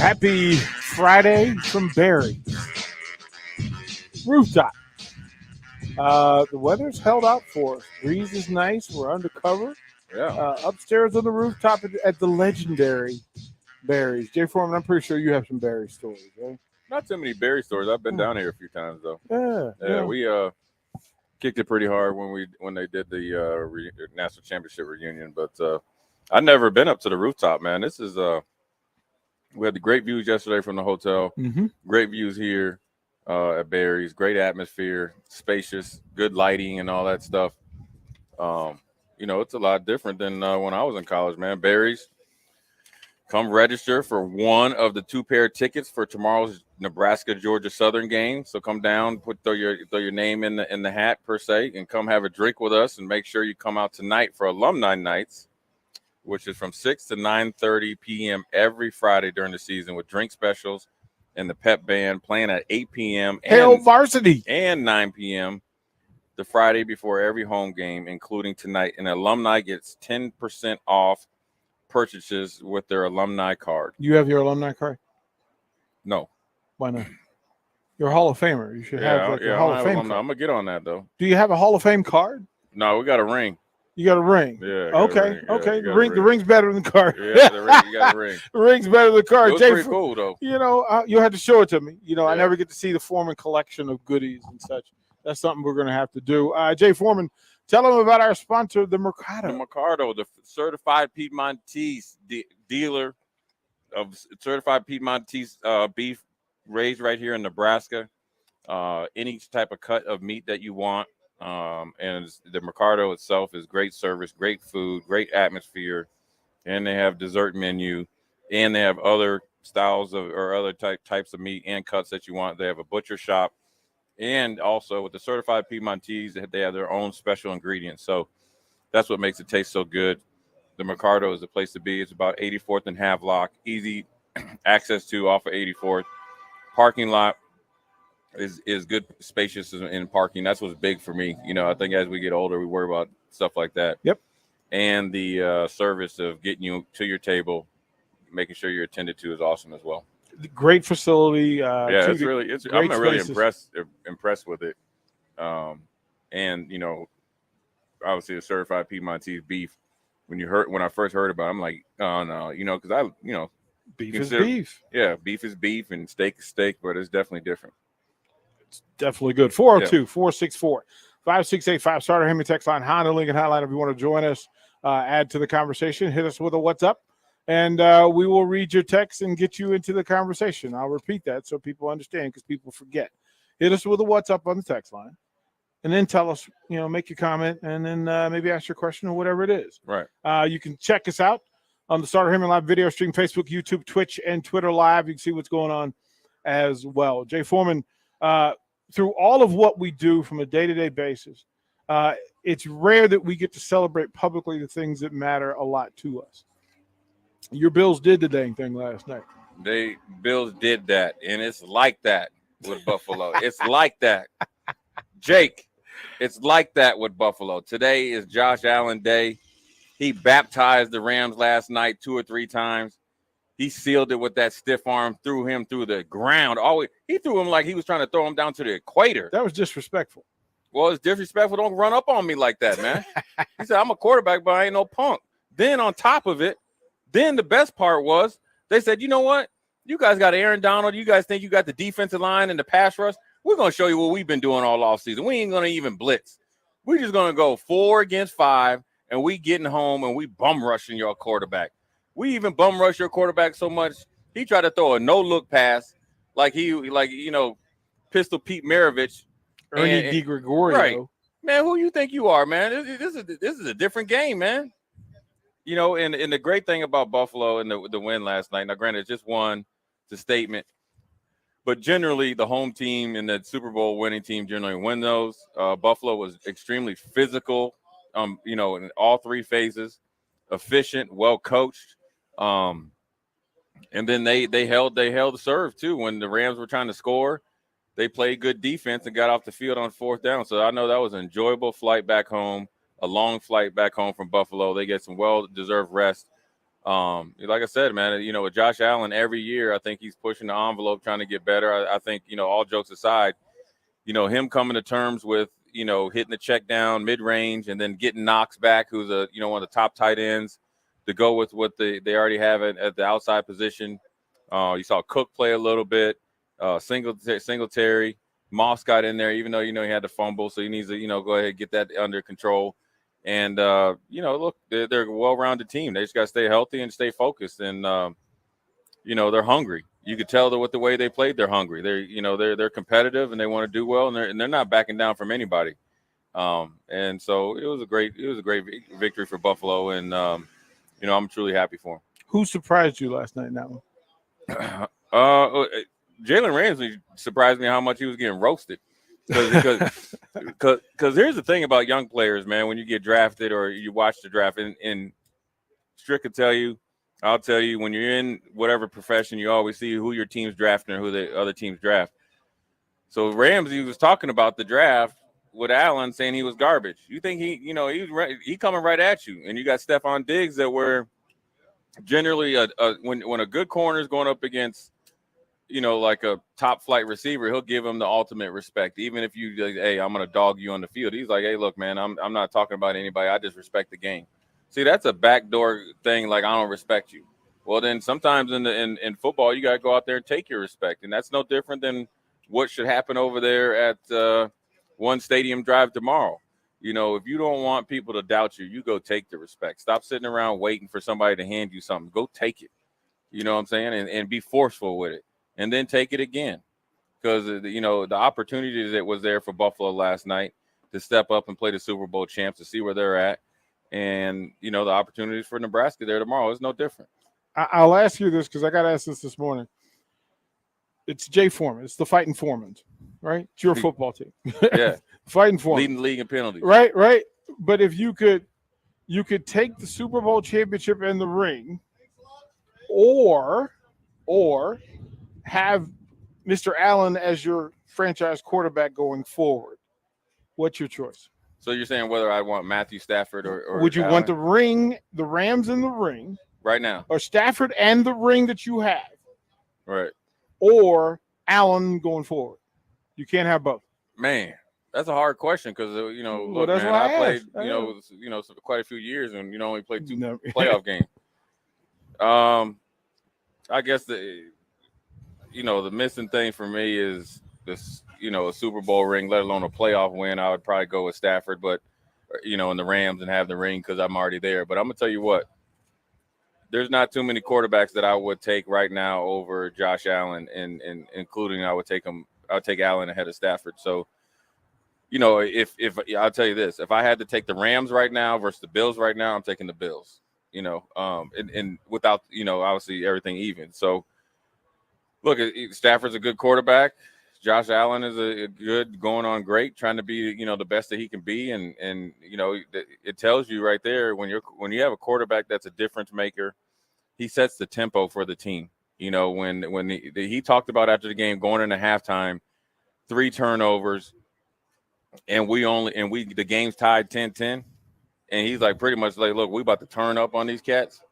Happy Friday from Barry. Rooftop. The weather's held out for us. Breeze is nice. We're under cover. Yeah. Upstairs on the rooftop at the legendary Barry's. Jay Foreman, I'm pretty sure you have some Barry stories, right? Not too many berry stores. I've been down here a few times though. Yeah. We kicked it pretty hard when they did the national championship reunion, but I've never been up to the rooftop, man. This is we had the great views yesterday from the hotel. Mm-hmm. Great views here at Barry's. Great atmosphere, spacious, good lighting, and all that stuff. It's a lot different than when I was in college, man. Barry's. Come register for one of the 2 pair of tickets for tomorrow's Nebraska-Georgia Southern game. So come down, throw your name in the hat per se, and come have a drink with us. And make sure you come out tonight for Alumni Nights, which is from 6 to 9:30 p.m. every Friday during the season with drink specials and the pep band playing at 8 p.m. Hail Varsity and 9 p.m. the Friday before every home game, including tonight. And alumni gets 10% off purchases with their alumni card. You have your alumni card? No. Why not? You're a Hall of Famer. You should have your Hall of Fame card. I'm gonna get on that though. Do you have a Hall of Fame card? No, we got a ring. You got a ring. Yeah. Okay. The ring's better than the card. Yeah, the ring. You got a ring. The ring's better than the card. It was pretty cool though. You'll have to show it to me. I never get to see the Foreman collection of goodies and such. That's something we're going to have to do. Jay Foreman, tell them about our sponsor, the Mercado. The Mercado, the certified Piedmontese dealer of certified Piedmontese beef raised right here in Nebraska. Any type of cut of meat that you want. And the Mercado itself is great service, great food, great atmosphere. And they have dessert menu. And they have other styles or other types of meat and cuts that you want. They have a butcher shop. And also with the certified Piedmontese, they have their own special ingredients. So that's what makes it taste so good. The Mercado is the place to be. It's about 84th and Havelock. Easy access to off of 84th. Parking lot is good, spacious in parking. That's what's big for me. I think as we get older, we worry about stuff like that. Yep. And the service of getting you to your table, making sure you're attended to is awesome as well. Great facility. I'm really impressed with it. Obviously the certified Piedmontese beef. When I first heard about it, I'm like, oh no, because beef is beef. Yeah, beef is beef and steak is steak, but it's definitely different. It's definitely good. 402-464-5685. Starter Hemi text line, Honda Lincoln Hotline. If you want to join us, add to the conversation, hit us with a what's up. And we will read your text and get you into the conversation. I'll repeat that so people understand because people forget. Hit us with a what's up on the text line. And then tell us, make your comment and then maybe ask your question or whatever it is. Right. You can check us out on the Starter Hemi Live video stream, Facebook, YouTube, Twitch, and Twitter Live. You can see what's going on as well. Jay Foreman, through all of what we do from a day-to-day basis, it's rare that we get to celebrate publicly the things that matter a lot to us. Your Bills did the dang thing last night. Bills did that, and it's like that with Buffalo. It's like that. Jake, it's like that with Buffalo. Today is Josh Allen Day. He baptized the Rams last night 2 or 3 times. He sealed it with that stiff arm, threw him through the ground. He threw him like he was trying to throw him down to the equator. That was disrespectful. Well, it's disrespectful. Don't run up on me like that, man. He said, I'm a quarterback, but I ain't no punk. Then on top of it, then the best part was they said, you know what? You guys got Aaron Donald. You guys think you got the defensive line and the pass rush. We're going to show you what we've been doing all offseason. We ain't going to even blitz. We're just going to go 4 against 5, and we getting home, and we bum rushing your quarterback. We even bum rush your quarterback so much, he tried to throw a no-look pass like Pistol Pete Maravich. Ernie DiGregorio. Right. Man, who you think you are, man? This is a different game, man. And the great thing about Buffalo and the win last night, now granted, it's just one, it's a statement, but generally the home team and the Super Bowl winning team generally win those. Buffalo was extremely physical, in all 3 phases, efficient, well coached. And then they held the serve too. When the Rams were trying to score, they played good defense and got off the field on 4th down. So I know that was an enjoyable flight back home. A long flight back home from Buffalo. They get some well-deserved rest. Like I said, man, with Josh Allen every year, I think he's pushing the envelope, trying to get better. I think, all jokes aside, him coming to terms with, hitting the check down mid-range and then getting Knox back, who's one of the top tight ends, to go with what they already have at the outside position. You saw Cook play a little bit, Singletary. Moss got in there, even though, he had to fumble, so he needs to, go ahead and get that under control. And, look, they're a well-rounded team. They just got to stay healthy and stay focused. And, they're hungry. You could tell that with the way they played, they're hungry. They're competitive and they want to do well, and they're not backing down from anybody. And so it was a great victory for Buffalo, and I'm truly happy for them. Who surprised you last night in that one? Jalen Ramsey surprised me how much he was getting roasted. Because here's the thing about young players, man. When you get drafted or you watch the draft, and Strick could tell you, I'll tell you, when you're in whatever profession, you always see who your team's drafting or who the other teams draft. So Ramsey was talking about the draft with Allen, saying he was garbage. You think he coming right at you, and you got Stephon Diggs that were generally when a good corner is going up against, like a top flight receiver, he'll give him the ultimate respect. Even if you, hey, I'm going to dog you on the field. He's like, hey, look, man, I'm not talking about anybody. I just respect the game. See, that's a backdoor thing. Like, I don't respect you. Well, then sometimes in football, you got to go out there and take your respect. And that's no different than what should happen over there at One Stadium Drive tomorrow. If you don't want people to doubt you, you go take the respect. Stop sitting around waiting for somebody to hand you something. Go take it. You know what I'm saying? And be forceful with it. And then take it again. Because, the opportunity that was there for Buffalo last night to step up and play the Super Bowl champs, to see where they're at. And, the opportunities for Nebraska there tomorrow is no different. I'll ask you this because I got asked this morning. It's Jay Foreman. It's the Fighting Foremans, right? It's your football team. Yeah. Fighting Foreman. Leading the league in penalties. Right. But if you could take the Super Bowl championship in the ring or have Mr. Allen as your franchise quarterback going forward, what's your choice? So you're saying whether I want Matthew Stafford or would you Allen? want the Rams in the ring right now, or Stafford and the ring that you have, right, or Allen going forward? You can't have both. Man, that's a hard question because look, that's man, why I played quite a few years and only played 2 playoff games. I guess the missing thing for me is this, a Super Bowl ring, let alone a playoff win. I would probably go with Stafford, but, in the Rams and have the ring because I'm already there. But I'm going to tell you what, there's not too many quarterbacks that I would take right now over Josh Allen, and including I'll take Allen ahead of Stafford. So, if I'll tell you this, if I had to take the Rams right now versus the Bills right now, I'm taking the Bills, and without, obviously everything even. So, look, Stafford's a good quarterback. Josh Allen is a good, going on great, trying to be, the best that he can be. And it tells you right there when you have a quarterback that's a difference maker, he sets the tempo for the team. When he talked about after the game going into halftime, 3 turnovers, and the game's tied 10-10. And he's like, pretty much like, look, we about to turn up on these cats.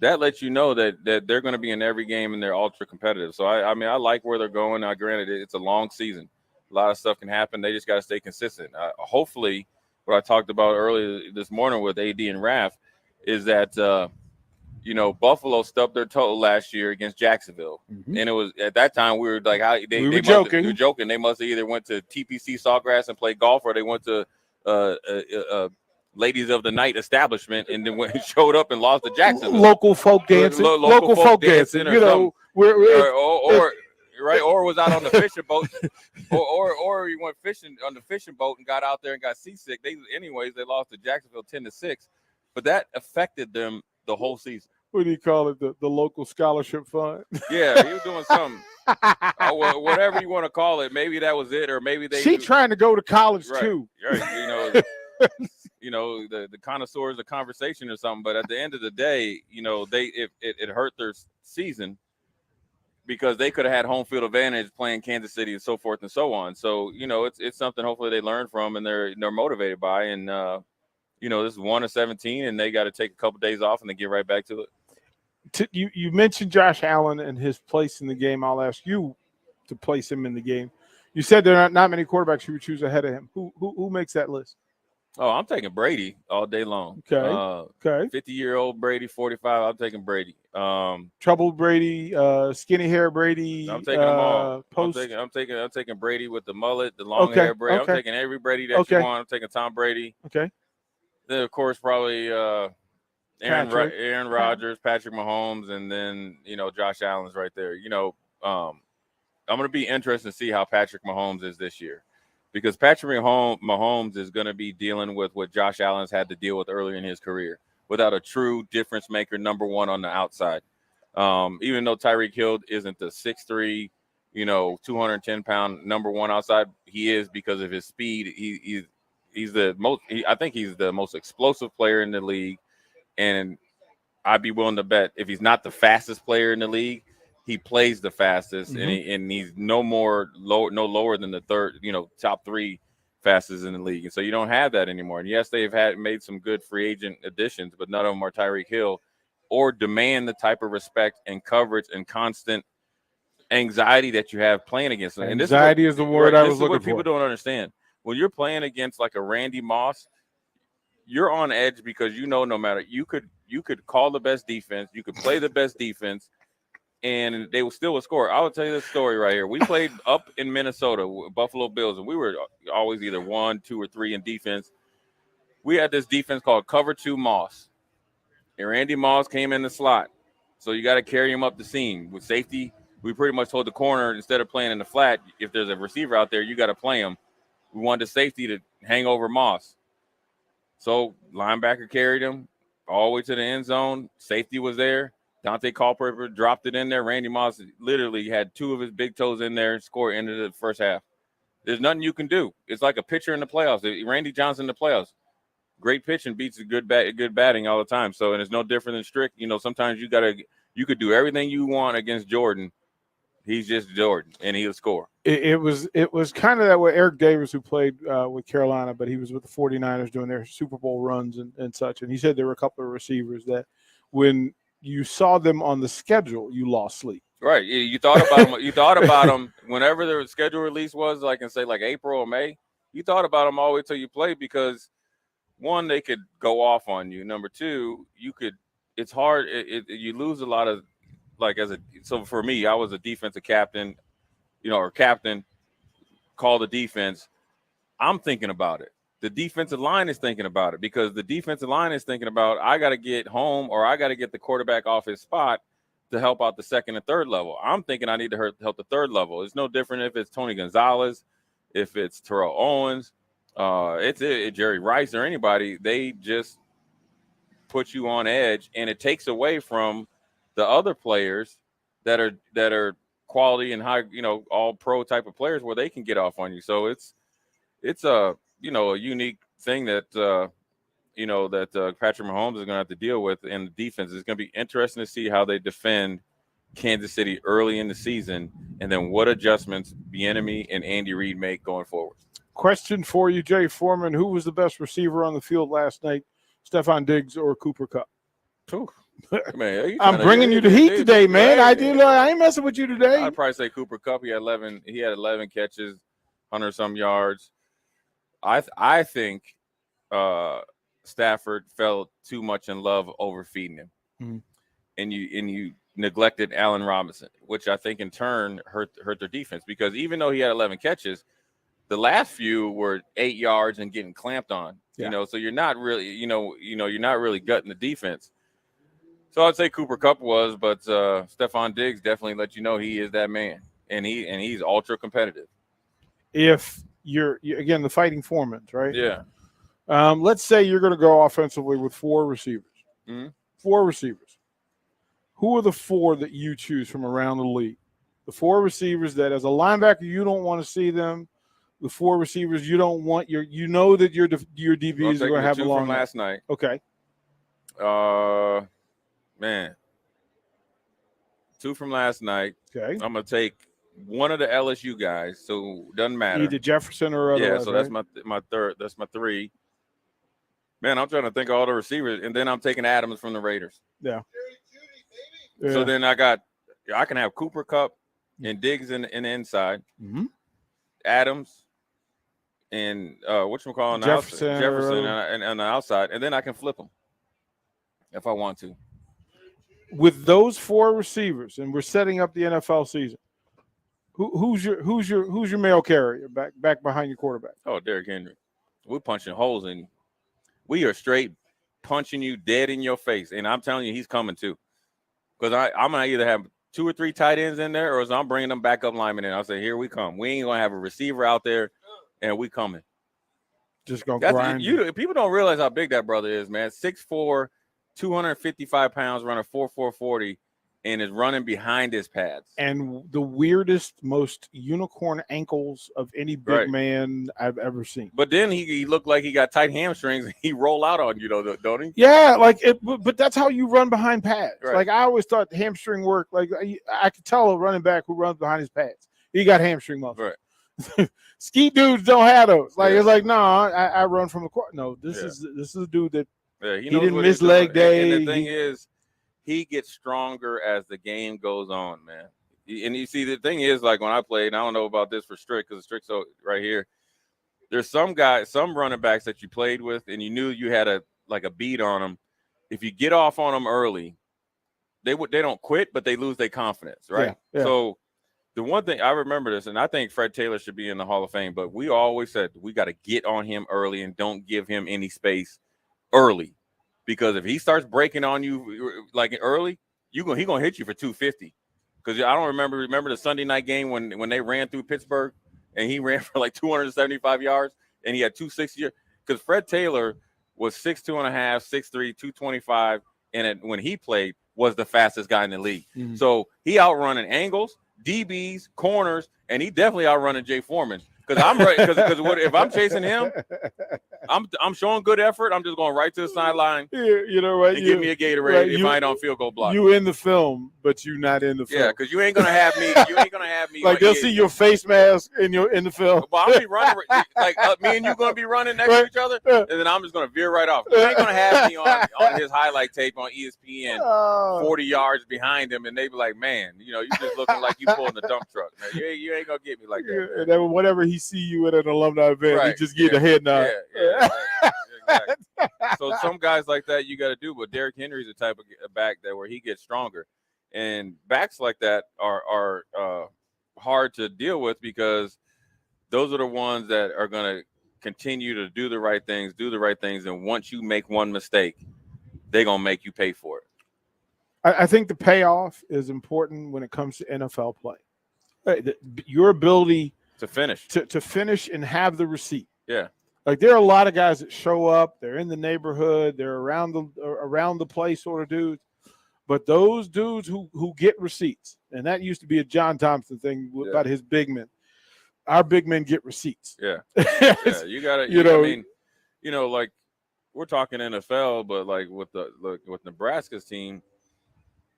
That lets you know that they're going to be in every game and they're ultra competitive. So, I like where they're going. Now, granted, it's a long season. A lot of stuff can happen. They just got to stay consistent. Hopefully, what I talked about earlier this morning with AD and Raf is that, Buffalo stubbed their toe last year against Jacksonville. Mm-hmm. And it was at that time we were like, we were joking. They must have either went to TPC Sawgrass and played golf, or they went to Ladies of the Night establishment and then showed up and lost to Jacksonville. Local folk dancing. Local folk dancing. Or was out on the fishing boat, or he went fishing on the fishing boat and got out there and got seasick. They lost to Jacksonville 10-6, but that affected them the whole season. What do you call it? The local scholarship fund? Yeah, he was doing something. Whatever you want to call it. Maybe that was it, or maybe trying to go to college too. Right. The connoisseurs of conversation or something. But at the end of the day, it hurt their season because they could have had home field advantage playing Kansas City and so forth and so on. So, it's something hopefully they learn from and they're motivated by. And, this is 1 of 17 and they got to take a couple days off and then get right back to it. You mentioned Josh Allen and his place in the game. I'll ask you to place him in the game. You said there are not many quarterbacks you would choose ahead of him. Who makes that list? Oh, I'm taking Brady all day long. Okay. Okay. 50-year-old Brady, 45. I'm taking Brady. Troubled Brady, skinny hair Brady. I'm taking them all. Post. I'm taking Brady with the mullet, the long hair Brady. Okay. I'm taking every Brady that you want. I'm taking Tom Brady. Okay. Then of course probably Aaron Rodgers, Patrick Mahomes, and then Josh Allen's right there. I'm going to be interested to see how Patrick Mahomes is this year, because Patrick Mahomes is going to be dealing with what Josh Allen's had to deal with earlier in his career, without a true difference maker, number one on the outside. Even though Tyreek Hill isn't the 6'3", 210-pound number one outside, he is because of his speed. He's the most. I think he's the most explosive player in the league, and I'd be willing to bet if he's not the fastest player in the league, he plays the fastest, and he's no lower than the third, top three fastest in the league. And so you don't have that anymore. And yes, they've made some good free agent additions, but none of them are Tyreek Hill, or demand the type of respect and coverage and constant anxiety that you have playing against them. Anxiety is the word I was looking for. People don't understand. When you're playing against like a Randy Moss, you're on edge because no matter you could call the best defense, you could play the best defense, and they will still score. I will tell you this story right here. We played up in Minnesota with Buffalo Bills, and we were always either 1, 2, or 3 in defense. We had this defense called Cover 2 Moss, and Randy Moss came in the slot, so you got to carry him up the seam. With safety, we pretty much told the corner, instead of playing in the flat, if there's a receiver out there, you got to play him. We wanted the safety to hang over Moss. So linebacker carried him all the way to the end zone. Safety was there. Dante Culpepper dropped it in there. Randy Moss literally had 2 of his big toes in there. Score ended the first half. There's nothing you can do. It's like a pitcher in the playoffs. Randy Johnson in the playoffs. Great pitching beats a good batting all the time. So, and it's no different than Strick. Sometimes you could do everything you want against Jordan. He's just Jordan, and he'll score. It was kind of that way. Eric Davis, who played with Carolina, but he was with the 49ers doing their Super Bowl runs and such. And he said there were a couple of receivers that when you saw them on the schedule, you lost sleep. Right. You thought about them. You thought about them whenever their schedule release was, like in say like April or May. You thought about them all the way till you played, because one, they could go off on you. Number two, it's hard. You lose a lot of, so for me, I was a defensive captain, or captain, call the defense. I'm thinking about it. The defensive line is thinking about it, because the defensive line is thinking about, I got to get home, or I got to get the quarterback off his spot to help out the second and third level. I'm thinking I need to help the third level. It's no different if it's Tony Gonzalez, if it's Terrell Owens, it's Jerry Rice or anybody. They just put you on edge, and it takes away from the other players that are quality and high, all pro type of players, where they can get off on you. So it's a unique thing that Patrick Mahomes is going to have to deal with in the defense. It's going to be interesting to see how they defend Kansas City early in the season, and then what adjustments Bieniemy and Andy Reid make going forward. Question for you, Jay Foreman: who was the best receiver on the field last night, Stephon Diggs or Cooper Kupp? Man, I'm bringing you the heat today, man. I ain't messing with you today. I'd probably say Cooper Kupp. He had 11 catches, 100-some yards. I think Stafford fell too much in love overfeeding him, and you neglected Allen Robinson, which I think in turn hurt their defense, because even though he had 11 catches, the last few were 8 yards and getting clamped on. Yeah. So you're not really you're not really gutting the defense. So I'd say Cooper Kupp was, but Stephon Diggs definitely let you know he is that man, and he's ultra competitive. If you're again the fighting Foremans, right? Yeah. Let's say you're going to go offensively with 4 receivers. 4 receivers. Who are the 4 that you choose from around the league? The 4 receivers that, as a linebacker, you don't want to see them. The 4 receivers you don't want that your DBs are going to have a long from last night. Okay. Man, 2 from last night. Okay. I'm gonna take one of the LSU guys, so it doesn't matter. Either Jefferson or otherwise. Yeah, so right? that's my third. That's my 3. Man, I'm trying to think of all the receivers, and then I'm taking Adams from the Raiders. Yeah. Yeah. So then I can have Cooper Kupp and Diggs in the inside, Mhm. Adams and whatchamacallit, Jefferson and on the outside, and then I can flip them if I want to. With those 4 receivers, and we're setting up the NFL season. Who's your mail carrier back behind your quarterback? Oh, Derrick Henry. We're punching holes in you. We are straight punching you dead in your face, and I'm telling you, he's coming too. Because I'm gonna either have 2 or 3 tight ends in there, or I'm bringing them backup linemen in. I'll say, here we come. We ain't gonna have a receiver out there, and we coming. Just gonna grind. People don't realize how big that brother is, man. 6'4", 255 pounds, running 4.40, and is running behind his pads. And the weirdest, most unicorn ankles of any big man I've ever seen. But then he looked like he got tight hamstrings. He roll out on you, don't he? Yeah, like it. But that's how you run behind pads. Right. Like I always thought hamstring work. Like I could tell a running back who runs behind his pads. He got hamstring muscle. Right. Ski dudes don't have those. Like it's like no, I run from the court. No, this is a dude that he didn't miss leg day. And the thing is, he gets stronger as the game goes on, man. And you see, the thing is, like when I played, I don't know about this for Strick because Strick's right here. There's some running backs that you played with, and you knew you had a beat on them. If you get off on them early, they don't quit, but they lose their confidence, right? Yeah. So the one thing I remember this, and I think Fred Taylor should be in the Hall of Fame, but we always said we got to get on him early and don't give him any space early. Because if he starts breaking on you like early, he gonna hit you for 250. Because I don't remember the Sunday night game when they ran through Pittsburgh and he ran for like 275 yards and he had 260. Because Fred Taylor was 6'2.5", 6'3", 225, and when he played was the fastest guy in the league. Mm-hmm. So he outrunning angles, DBs, corners, and he definitely outrunning Jay Foreman. Because if I'm chasing him, I'm showing good effort. I'm just going right to the sideline. You know, right? And give me a Gatorade if I ain't on field goal block. You in the film, but you not in the film. Yeah, because you ain't gonna have me. Like they'll see your face mask in the film. Well, I'm be running like me and you gonna be running next to each other, and then I'm just gonna veer right off. You ain't gonna have me on his highlight tape on ESPN, 40 yards behind him, and they be like, "Man, you just looking like you pulling the dump truck. Man, you ain't gonna get me like that." And then whenever he see you at an alumni event, he just get a head nod. Yeah. Exactly. So some guys like that you got to do, but Derrick Henry's the type of back that where he gets stronger, and backs like that are hard to deal with because those are the ones that are going to continue to do the right things, and once you make one mistake, they're going to make you pay for it. I think the payoff is important when it comes to NFL play. Your ability to finish, to finish and have the receipt. Yeah. Like there are a lot of guys that show up, they're in the neighborhood, they're around the play sort of dudes. But those dudes who get receipts, and that used to be a John Thompson thing about his big men. Our big men get receipts. Yeah. Yeah. You got to, like we're talking NFL, but like with Nebraska's team,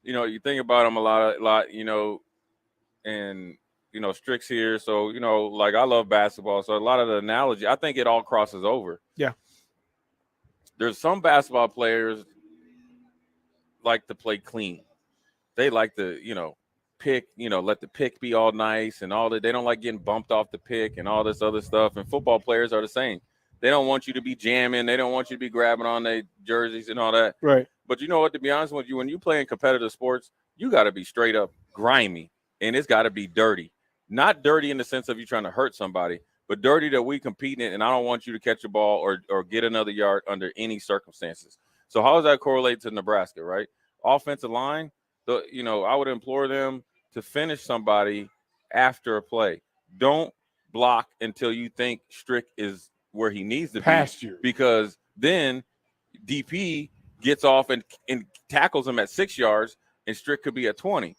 you think about them a lot, and Strick's here. So, like I love basketball. So a lot of the analogy, I think it all crosses over. Yeah. There's some basketball players like to play clean. They like to, pick, let the pick be all nice and all that. They don't like getting bumped off the pick and all this other stuff. And football players are the same. They don't want you to be jamming. They don't want you to be grabbing on their jerseys and all that. Right. But you know what, to be honest with you, when you play in competitive sports, you got to be straight up grimy and it's got to be dirty. Not dirty in the sense of you trying to hurt somebody, but dirty that we competing and I don't want you to catch a ball or get another yard under any circumstances. So how does that correlate to Nebraska, right? Offensive line, I would implore them to finish somebody after a play. Don't block until you think Strick is where he needs to be. Because then DP gets off and tackles him at 6 yards and Strick could be at 20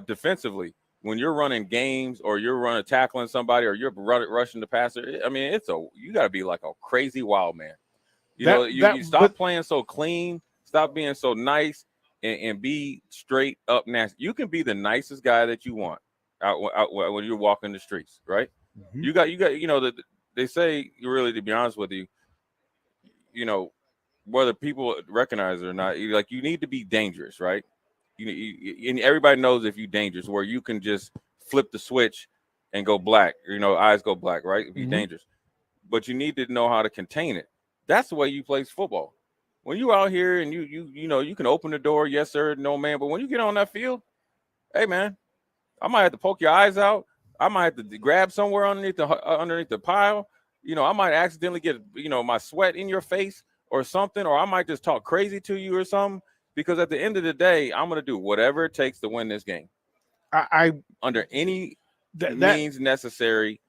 defensively. When you're running games or you're tackling somebody or you're rushing the passer, I mean, you got to be like a crazy wild man. You stop playing so clean, stop being so nice, and be straight up nasty. You can be the nicest guy that you want out when you're walking the streets, right? Mm-hmm. You got they say, really, to be honest with you, whether people recognize it or not, you need to be dangerous, right? And everybody knows if you're dangerous, where you can just flip the switch and go black. Eyes go black, right? If you're dangerous, but you need to know how to contain it. That's the way you play football. When you out here and you can open the door, yes sir, no man. But when you get on that field, hey man, I might have to poke your eyes out. I might have to grab somewhere underneath the pile. I might accidentally get my sweat in your face or something, or I might just talk crazy to you or something. Because at the end of the day, I'm going to do whatever it takes to win this game. I under any means necessary,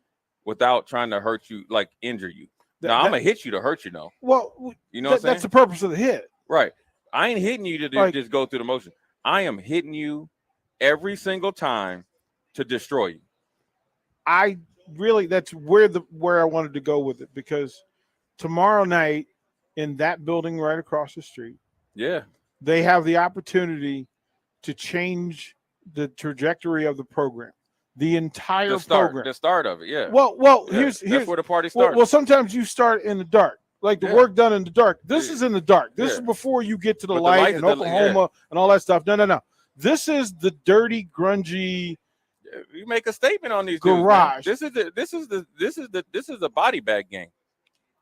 without trying to hurt you, like injure you. Now I'm gonna hit you to hurt you, though. Well, what I'm saying? That's the purpose of the hit, right? I ain't hitting you to just go through the motion. I am hitting you every single time to destroy you. That's where I wanted to go with it, because tomorrow night in that building right across the street, they have the opportunity to change the trajectory of the program, the entire program, the start of it. Yeah. Well, here's that's where the party starts. Well, sometimes you start in the dark, like the work done in the dark. This is in the dark. This is before you get to the light in Oklahoma and all that stuff. No. This is the dirty, grungy. You make a statement on these garage. Dudes, this is the body bag game.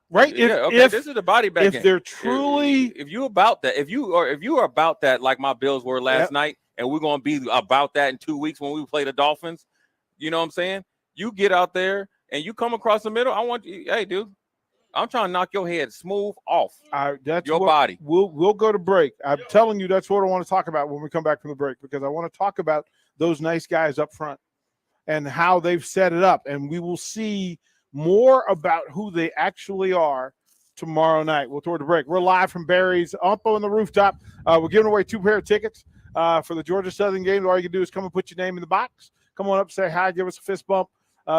Right. If this is the body bag game. If they're truly, if you about that, if you are about that, like my Bills were last night, and we're gonna be about that in 2 weeks when we play the Dolphins, you know what I'm saying? You get out there and you come across the middle. I want you, hey, dude, I'm trying to knock your head smooth off. That's your body. We'll go to break. I'm telling you, that's what I want to talk about when we come back from the break, because I want to talk about those nice guys up front and how they've set it up, and we will see more about who they actually are tomorrow night. We'll toward the break. We're live from Barry's up on the rooftop. We're giving away 2 pair of tickets for the Georgia Southern game. All you can do is come and put your name in the box. Come on up, say hi, give us a fist bump,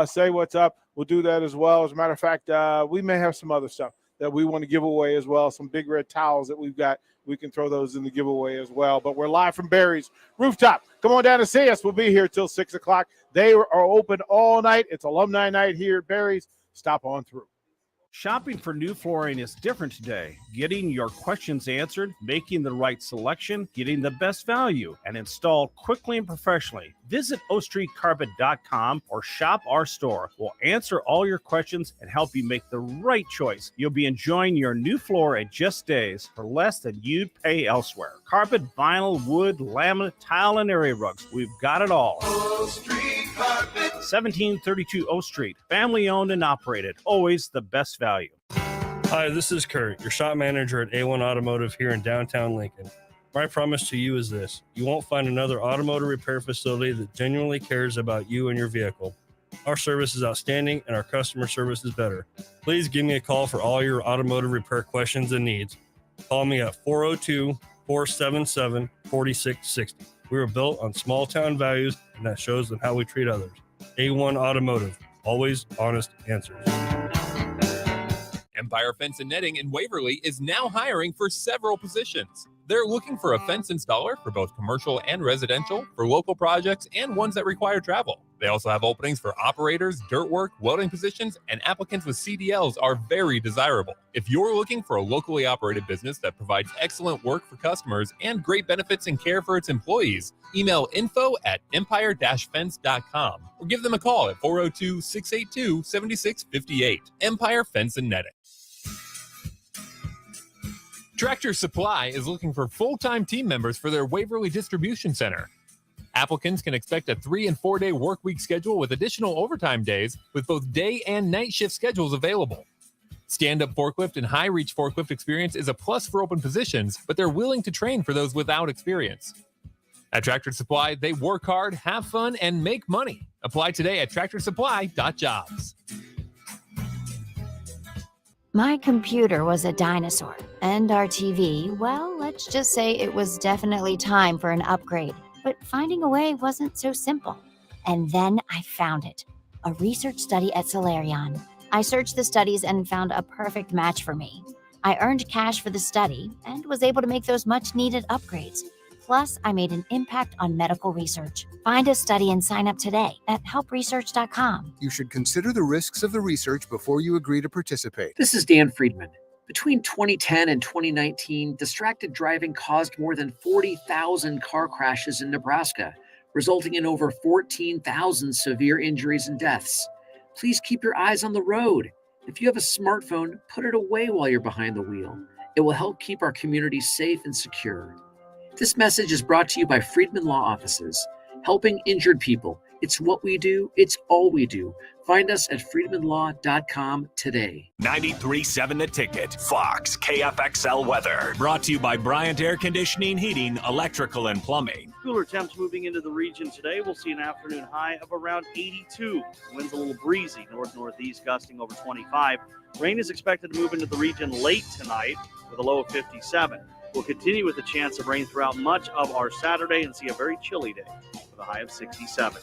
say what's up. We'll do that as well. As a matter of fact, we may have some other stuff that we want to give away as well. Some big red towels that we've got. We can throw those in the giveaway as well. But we're live from Barry's rooftop. Come on down and see us. We'll be here till 6 o'clock. They are open all night. It's alumni night here at Barry's. Stop on through. Shopping for new flooring is different today. Getting your questions answered, making the right selection, getting the best value, and installed quickly and professionally. Visit ostreetcarpet.com or shop our store. We'll answer all your questions and help you make the right choice. You'll be enjoying your new floor in just days for less than you'd pay elsewhere. Carpet, vinyl, wood, laminate, tile, and area rugs. We've got it all. O Street Carpet. 1732 O Street. Family owned and operated. Always the best value. Hi, this is Kurt, your shop manager at A1 Automotive here in downtown Lincoln. My promise to you is this: you won't find another automotive repair facility that genuinely cares about you and your vehicle. Our service is outstanding and our customer service is better. Please give me a call for all your automotive repair questions and needs. Call me at 402-477-4660. We were built on small town values, and that shows in how we treat others. A1 Automotive, always honest answers. Empire Fence and Netting in Waverly is now hiring for several positions. They're looking for a fence installer for both commercial and residential, for local projects, and ones that require travel. They also have openings for operators, dirt work, welding positions, and applicants with CDLs are very desirable. If you're looking for a locally operated business that provides excellent work for customers and great benefits and care for its employees, email info@empire-fence.com or give them a call at 402-682-7658. Empire Fence and Netting. Tractor Supply is looking for full-time team members for their Waverly Distribution Center. Applicants can expect a 3- and 4-day work week schedule with additional overtime days, with both day and night shift schedules available. Stand-up forklift and high-reach forklift experience is a plus for open positions, but they're willing to train for those without experience. At Tractor Supply, they work hard, have fun, and make money. Apply today at tractorsupply.jobs. My computer was a dinosaur, and our TV, well, let's just say it was definitely time for an upgrade. But finding a way wasn't so simple. And then I found it, a research study at Solarion. I searched the studies and found a perfect match for me. I earned cash for the study and was able to make those much-needed upgrades. Plus, I made an impact on medical research. Find a study and sign up today at helpresearch.com. You should consider the risks of the research before you agree to participate. This is Dan Friedman. Between 2010 and 2019, distracted driving caused more than 40,000 car crashes in Nebraska, resulting in over 14,000 severe injuries and deaths. Please keep your eyes on the road. If you have a smartphone, put it away while you're behind the wheel. It will help keep our community safe and secure. This message is brought to you by Friedman Law Offices, helping injured people. It's what we do. It's all we do. Find us at friedmanlaw.com today. 93.7 The Ticket, Fox, KFXL weather. Brought to you by Bryant Air Conditioning, Heating, Electrical, and Plumbing. Cooler temps moving into the region today. We'll see an afternoon high of around 82. Winds a little breezy, north-northeast gusting over 25. Rain is expected to move into the region late tonight with a low of 57. We'll continue with a chance of rain throughout much of our Saturday and see a very chilly day with a high of 67.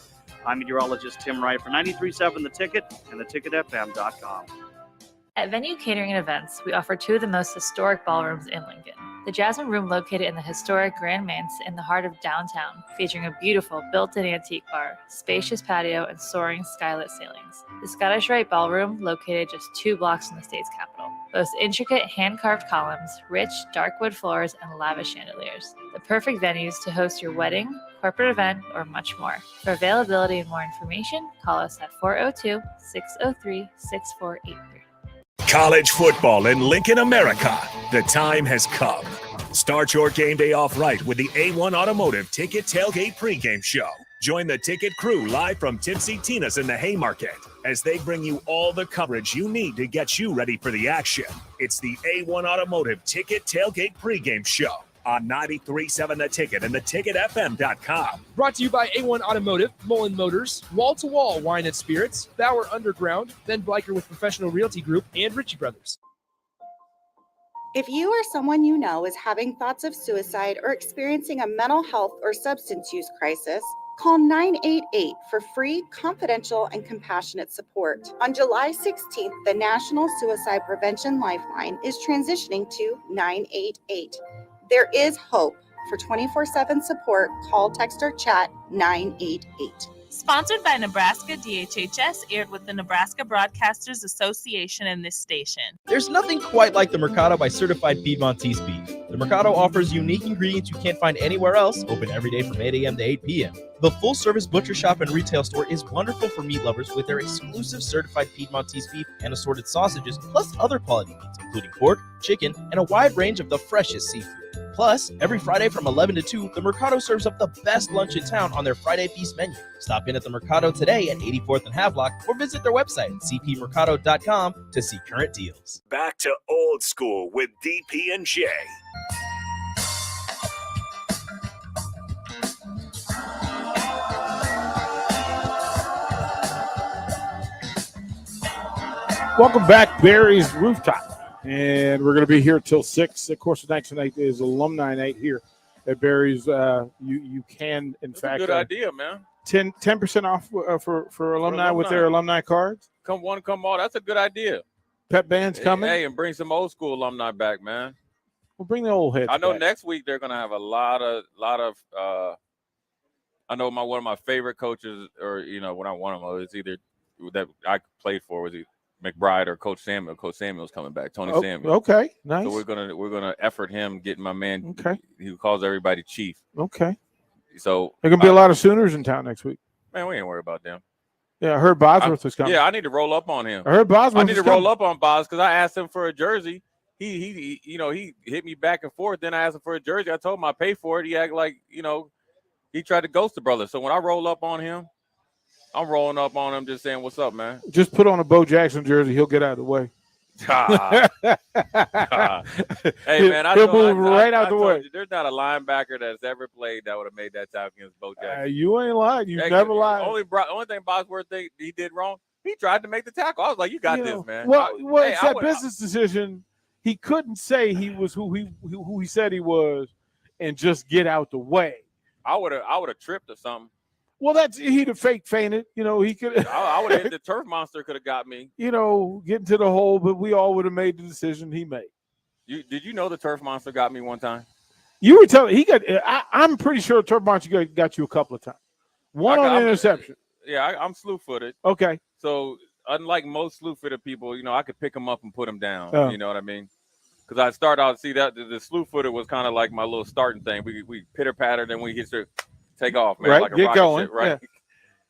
I'm meteorologist Tim Wright for 93.7 The Ticket and theticketfm.com. At Venue Catering and Events, we offer two of the most historic ballrooms in Lincoln. The Jasmine Room, located in the historic Grand Manse in the heart of downtown, featuring a beautiful built-in antique bar, spacious patio, and soaring skylit ceilings. The Scottish Rite Ballroom, located just 2 blocks from the state's capital, boasts intricate hand-carved columns, rich dark wood floors, and lavish chandeliers. The perfect venues to host your wedding, corporate event, or much more. For availability and more information, call us at 402-603-6483. College football in Lincoln, America. The time has come. Start your game day off right with the A1 Automotive Ticket Tailgate pregame show. Join the Ticket crew live from Tipsy Tina's in the Haymarket as they bring you all the coverage you need to get you ready for the action. It's the A1 Automotive Ticket Tailgate pregame show on 93.7 The Ticket and theticketfm.com. Brought to you by A1 Automotive, Mullen Motors, Wall to Wall Wine and Spirits, Bauer Underground, Ben Bleicher with Professional Realty Group, and Ritchie Brothers. If you or someone you know is having thoughts of suicide or experiencing a mental health or substance use crisis, call 988 for free, confidential, and compassionate support. On July 16th, the National Suicide Prevention Lifeline is transitioning to 988. There is hope. For 24/7 support, call, text, or chat 988. Sponsored by Nebraska DHHS, aired with the Nebraska Broadcasters Association and this station. There's nothing quite like the Mercado by Certified Piedmontese beef. The Mercado offers unique ingredients you can't find anywhere else, open every day from 8 a.m. to 8 p.m. The full-service butcher shop and retail store is wonderful for meat lovers with their exclusive Certified Piedmontese beef and assorted sausages, plus other quality meats, including pork, chicken, and a wide range of the freshest seafood. Plus, every Friday from 11 to 2, the Mercado serves up the best lunch in town on their Friday Feast menu. Stop in at the Mercado today at 84th and Havelock or visit their website at cpmercado.com to see current deals. Back to old school with DP and J. Welcome back, Barry's Rooftop. And we're going to be here till 6. Of course, the next night is alumni night here at Barry's. You can, in That's fact, a good idea, man. 10% off for alumni with their alumni cards. Come one, come all. That's a good idea. Pep band's coming. Hey, and bring some old school alumni back, man. We'll bring the old heads. I know back. next week they're gonna have a lot of. I know one of my favorite coaches, or when I one of them, it's either that I played for was either McBride or Coach Samuel. Coach Samuel's coming back. Tony Samuel. Okay, nice. So we're gonna effort him getting my man. Okay. Who calls everybody Chief. Okay. So there gonna be a lot of Sooners in town next week. Man, we ain't worried about them. Yeah, I heard Bosworth was coming. Yeah, I need to roll up on him. I heard Bosworth. I need to roll up on Bos because I asked him for a jersey. He hit me back and forth. Then I asked him for a jersey. I told him I pay for it. He acted like he tried to ghost the brother. So when I roll up on him, I'm rolling up on him, just saying, "What's up, man?" Just put on a Bo Jackson jersey. He'll get out of the way. Hey, man, he'll move right out the way. There's not a linebacker that's ever played that would have made that tackle against Bo Jackson. You ain't lied. You never lied. Only thing Bosworth he did wrong, he tried to make the tackle. I was like, "You got this, man." Well, it's that business decision. He couldn't say he was who he said he was, and just get out the way. I would have tripped or something. Well, he'd have fainted. He could. I would have. The turf monster could have got me. Getting to the hole, but we all would have made the decision he made. Did you know the turf monster got me one time? You were telling he got. I'm pretty sure turf monster got you a couple of times. One on interception. Yeah, I'm slew-footed. Okay. So unlike most slew-footed people, I could pick him up and put him down. Oh. You know what I mean? because I started out to see that the slew footer was kind of like my little starting thing. We pitter patter, then we get to take off, man, Right, like a get rocket going, ship, right? yeah.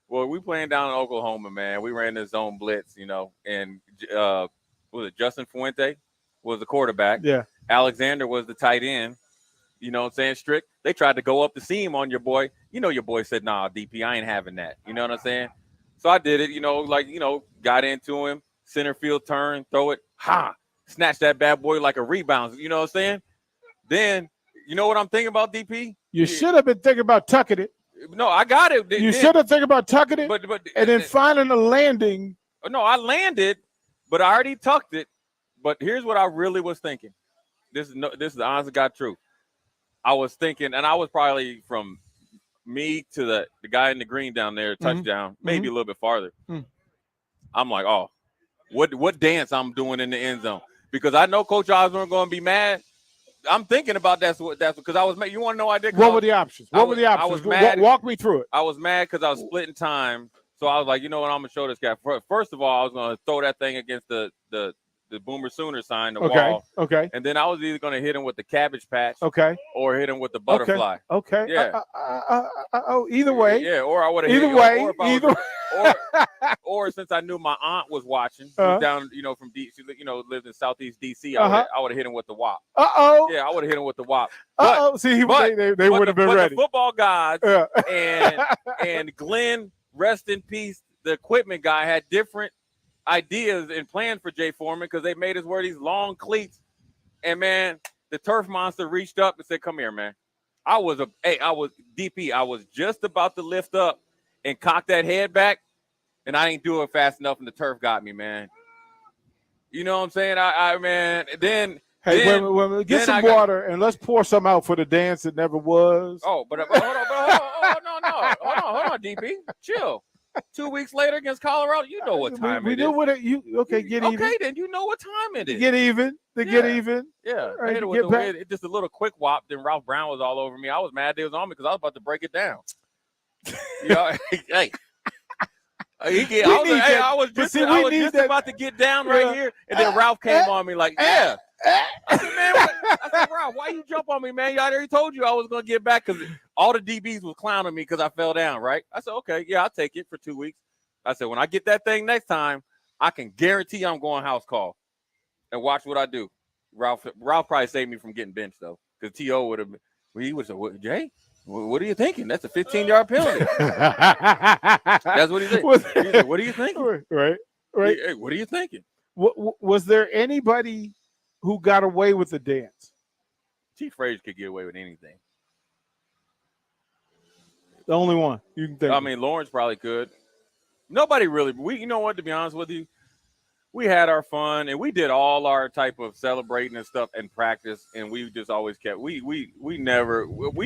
Well, we playing down in Oklahoma, man. We ran the zone blitz, you know, and was it Justin Fuente was the quarterback? Yeah. Alexander was the tight end. You know what I'm saying? Strict. They tried to go up the seam on your boy. You know, your boy said, "Nah, DP, I ain't having that." You know what I'm saying? So I did it. You know, like got into him, center field turn, throw it, snatch that bad boy like a rebound. You know what I'm saying? Then you know what I'm thinking about, DP? You should have been thinking about tucking it. No, I got it. You should have think about tucking it, but and then finding a landing. No, I landed, but I already tucked it. But here's what I really was thinking. This is the honest to God truth. I was thinking, and I was probably from me to the guy in the green down there, touchdown, maybe a little bit farther. I'm like, oh, what dance I'm doing in the end zone? Because I know Coach Osborne going to be mad. I'm thinking about that's because I was mad. You want to know I did? What were the options? What were the options? I was mad. Walk me through it. I was mad because I was splitting time. So I was like, you know what? I'm going to show this guy. First of all, I was going to throw that thing against the Boomer Sooner sign, the wall. Okay. And then I was either going to hit him with the Cabbage Patch. Okay. Or hit him with the butterfly. Okay. Yeah. Either way. Yeah. Or I would have Either hit way. Either. Or since I knew my aunt was watching, who's down, from DC, lived in Southeast DC, I would have hit him with the WAP. Yeah, I would have hit him with the WAP. See, they would have been ready. The football gods and Glenn, rest in peace, the equipment guy, had different ideas and plans for Jay Foreman because they made us wear these long cleats. And man, the turf monster reached up and said, "Come here, man." I was DP. I was just about to lift up and cock that head back, and I didn't do it fast enough, and the turf got me, man. You know what I'm saying? Get some water and let's pour some out for the dance that never was. Oh, but hold on, DP, chill. 2 weeks later against Colorado, you know what time we knew what get even. Okay, then you know what time it is. Get even. Get even. Yeah, Right, I hit it with just a little quick whop. Then Ralph Brown was all over me. I was mad they was on me because I was about to break it down. Hey. I was just about to get down right here, and then Ralph came on me like, yeah. I said, Ralph, why you jump on me, man? I already told you I was going to get back because all the DBs was clowning me because I fell down, right? I said, okay, yeah, I'll take it for 2 weeks. I said, when I get that thing next time, I can guarantee I'm going house call. And watch what I do. Ralph probably saved me from getting benched, though, because T.O. would have been, he was like, Jay, what are you thinking? That's a 15-yard penalty. That's what he said. He's like, what are you thinking? Right. Hey, what are you thinking? Was there anybody who got away with the dance? Chief Frazier could get away with anything. The only one you can think. I mean, Lawrence probably could. Nobody really. You know what? To be honest with you, we had our fun and we did all our type of celebrating and stuff in practice, and we just always kept. We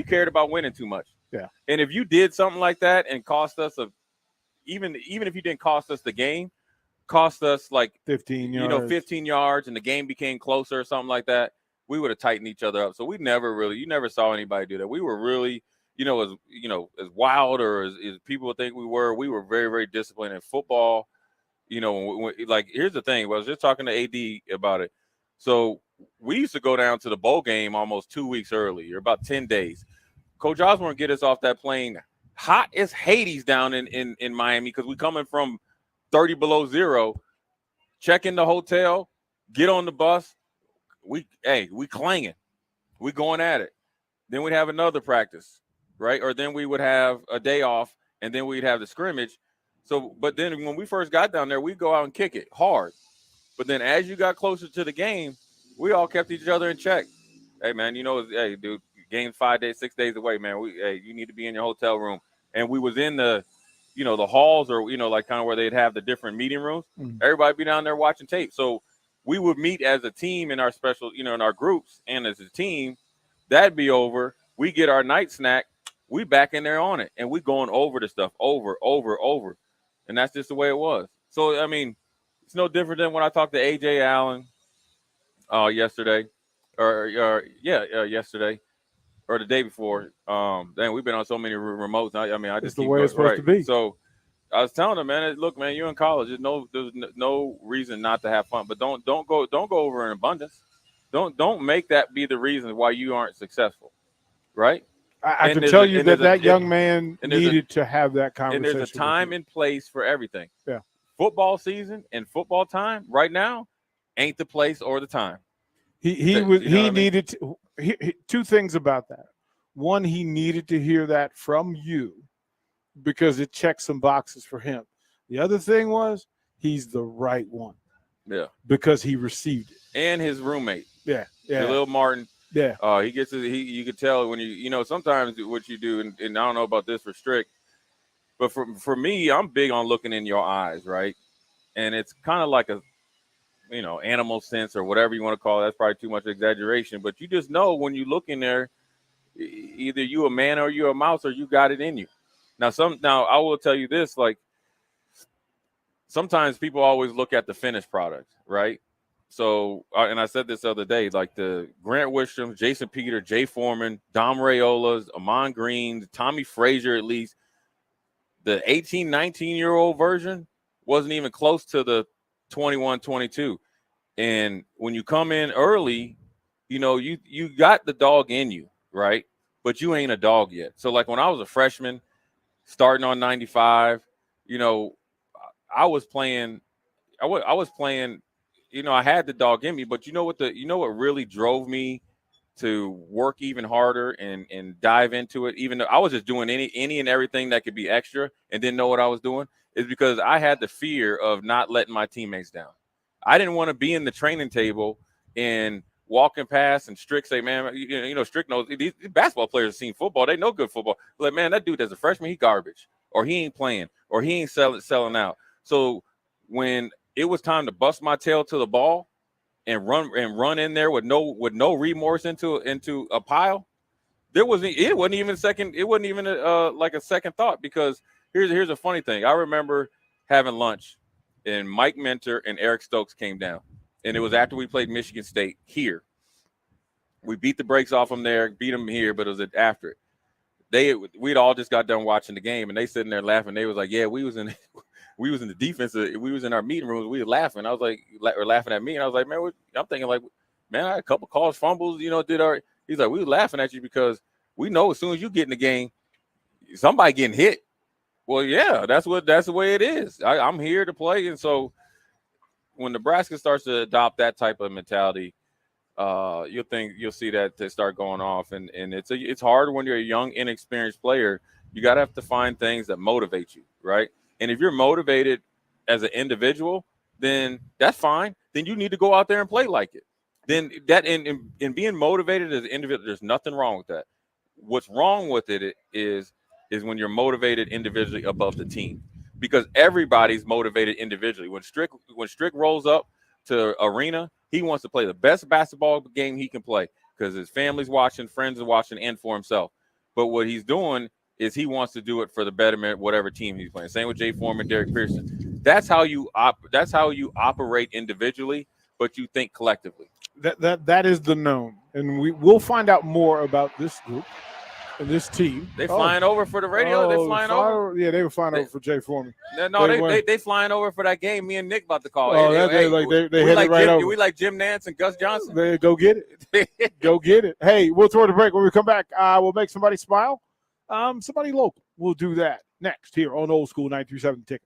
cared about winning too much. Yeah. And if you did something like that and cost us even if you didn't cost us the game, cost us like 15 yards. 15 yards, and the game became closer or something like that, we would have tightened each other up. So we you never saw anybody do that. We were really, as wild or as people would think we were very, very disciplined in football. Here's the thing. I was just talking to AD about it. So we used to go down to the bowl game almost 2 weeks early, or about 10 days. Coach Osborne get us off that plane hot as Hades down in Miami because we coming from 30 below zero, check in the hotel, get on the bus. We clanging. We going at it. Then we'd have another practice, right? Or then we would have a day off, and then we'd have the scrimmage. So, but then when we first got down there, we'd go out and kick it hard. But then as you got closer to the game, we all kept each other in check. Hey, man, hey, dude, game's 6 days away, man. You need to be in your hotel room. And we was in the halls or, like kind of where they'd have the different meeting rooms. Mm-hmm. Everybody be down there watching tape. So we would meet as a team in our special, in our groups and as a team. That'd be over. We get our night snack. We back in there on it. And we going over the stuff over. And that's just the way it was. So, I mean, it's no different than when I talked to A.J. Allen yesterday. Yesterday. Or the day before. We've been on so many remotes. I just the way it's supposed to be. So I was telling them, man, look, man, you're in college. There's no reason not to have fun, but don't go over in abundance. Don't make that be the reason why you aren't successful, right? I can tell you that young man needed to have that conversation. And there's a time and place for everything. Yeah. Football season and football time right now ain't the place or the time. He needed to, two things about that. One, he needed to hear that from you because it checked some boxes for him. The other thing was he's the right one. Yeah. Because he received it. And his roommate. Yeah. Lil Martin. Yeah. He gets it. You could tell when you know, sometimes what you do, and I don't know about this for Strick, but for me, I'm big on looking in your eyes, right? And it's kind of like a, animal sense or whatever you want to call it. That's probably too much exaggeration, but you just know when you look in there, either you a man or you a mouse or you got it in you. Now I will tell you this, like sometimes people always look at the finished product, right? So, and I said this the other day, like the Grant Wistrom, Jason Peter, Jay Foreman, Dom Rayolas, Amon Green, Tommy Frazier, at least the 18, 19-year-old version wasn't even close to the 21, 22. And when you come in early, you got the dog in you, right? But you ain't a dog yet. So like when I was a freshman starting on 95, I was playing, I had the dog in me, but what really drove me to work even harder and dive into it, even though I was just doing any and everything that could be extra and didn't know what I was doing, is because I had the fear of not letting my teammates down. I didn't want to be in the training table and walking past and Strick say, man, Strick knows these basketball players have seen football. They know good football. Like, man, that dude as a freshman, he garbage, or he ain't playing, or he ain't selling out. So when it was time to bust my tail to the ball and run in there with no remorse into a pile, it wasn't even like a second thought, because here's a funny thing. I remember having lunch and Mike Mentor and Eric Stokes came down, and it was after we played Michigan State here. We beat the brakes off them there, beat them here, but it was after it. We'd all just got done watching the game, and they sitting there laughing. They was like, yeah, we was in the defense. We was in our meeting rooms. We were laughing. I was like, or laughing at me. And I was like, man, I'm thinking like, man, I had a couple calls, fumbles, He's like, we were laughing at you because we know as soon as you get in the game, somebody getting hit. Well, yeah, that's the way it is. I'm here to play. And so when Nebraska starts to adopt that type of mentality, you'll see that they start going off. And it's hard when you're a young, inexperienced player. You got to have to find things that motivate you, right? And if you're motivated as an individual, then that's fine. Then you need to go out there and play like it. Then that in being motivated as an individual, there's nothing wrong with that. What's wrong with it is when you're motivated individually above the team, because everybody's motivated individually. When Strick rolls up to arena, he wants to play the best basketball game he can play because his family's watching, friends are watching, and for himself. But what he's doing is he wants to do it for the betterment, whatever team he's playing. Same with Jay Foreman, Derek Pearson. That's how you operate individually, but you think collectively. That is the known, and we'll find out more about this group and this team. They flying over for the radio. They flying over. Yeah, they were flying over for Jay Foreman. No, they flying over for that game. Me and Nick about to call. Oh, they headed right over. We like Jim Nance and Gus Johnson. They go get it. Go get it. Hey, we'll throw the break. When we come back, we'll make somebody smile. Somebody local. We'll do that next here on Old School 93.7 Ticket.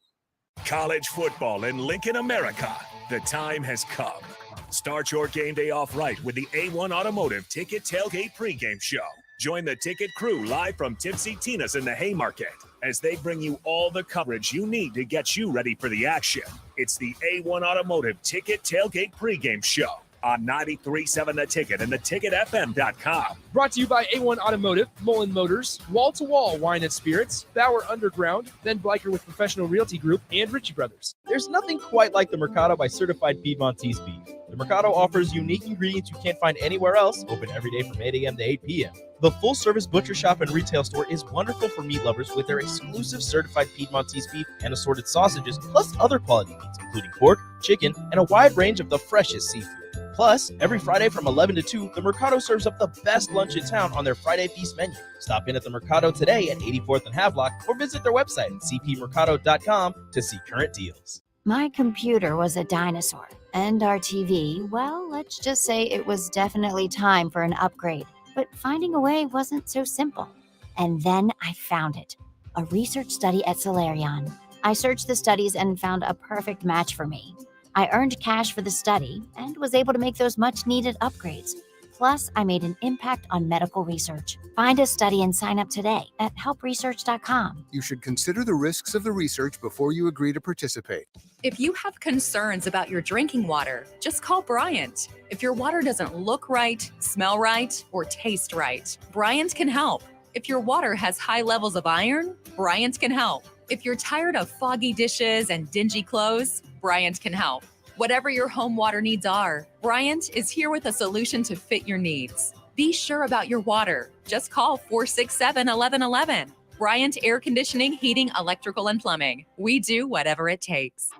College football in Lincoln, America. The time has come. Start your game day off right with the A1 Automotive Ticket Tailgate pregame show. Join the Ticket crew live from Tipsy Tina's in the Haymarket as they bring you all the coverage you need to get you ready for the action. It's the A1 Automotive Ticket Tailgate pregame show on 93.7 The Ticket and theticketfm.com. Brought to you by A1 Automotive, Mullen Motors, Wall to Wall Wine and Spirits, Bauer Underground, Ben Bleicher with Professional Realty Group, and Ritchie Brothers. There's nothing quite like the Mercado by Certified Piedmontese beef. The Mercado offers unique ingredients you can't find anywhere else, open every day from 8 a.m. to 8 p.m. The full-service butcher shop and retail store is wonderful for meat lovers with their exclusive certified Piedmontese beef and assorted sausages, plus other quality meats, including pork, chicken, and a wide range of the freshest seafood. Plus, every Friday from 11 to 2, the Mercado serves up the best lunch in town on their Friday Feast menu. Stop in at the Mercado today at 84th and Havelock or visit their website at cpmercado.com to see current deals. My computer was a dinosaur, and our TV, well, let's just say it was definitely time for an upgrade. But finding a way wasn't so simple. And then I found it, a research study at Solarion. I searched the studies and found a perfect match for me. I earned cash for the study and was able to make those much-needed upgrades. Plus, I made an impact on medical research. Find a study and sign up today at helpresearch.com. You should consider the risks of the research before you agree to participate. If you have concerns about your drinking water, just call Bryant. If your water doesn't look right, smell right, or taste right, Bryant can help. If your water has high levels of iron, Bryant can help. If you're tired of foggy dishes and dingy clothes, Bryant can help. Whatever your home water needs are, Bryant is here with a solution to fit your needs. Be sure about your water. Just call 467-1111. Bryant Air Conditioning, Heating, Electrical, and Plumbing. We do whatever it takes.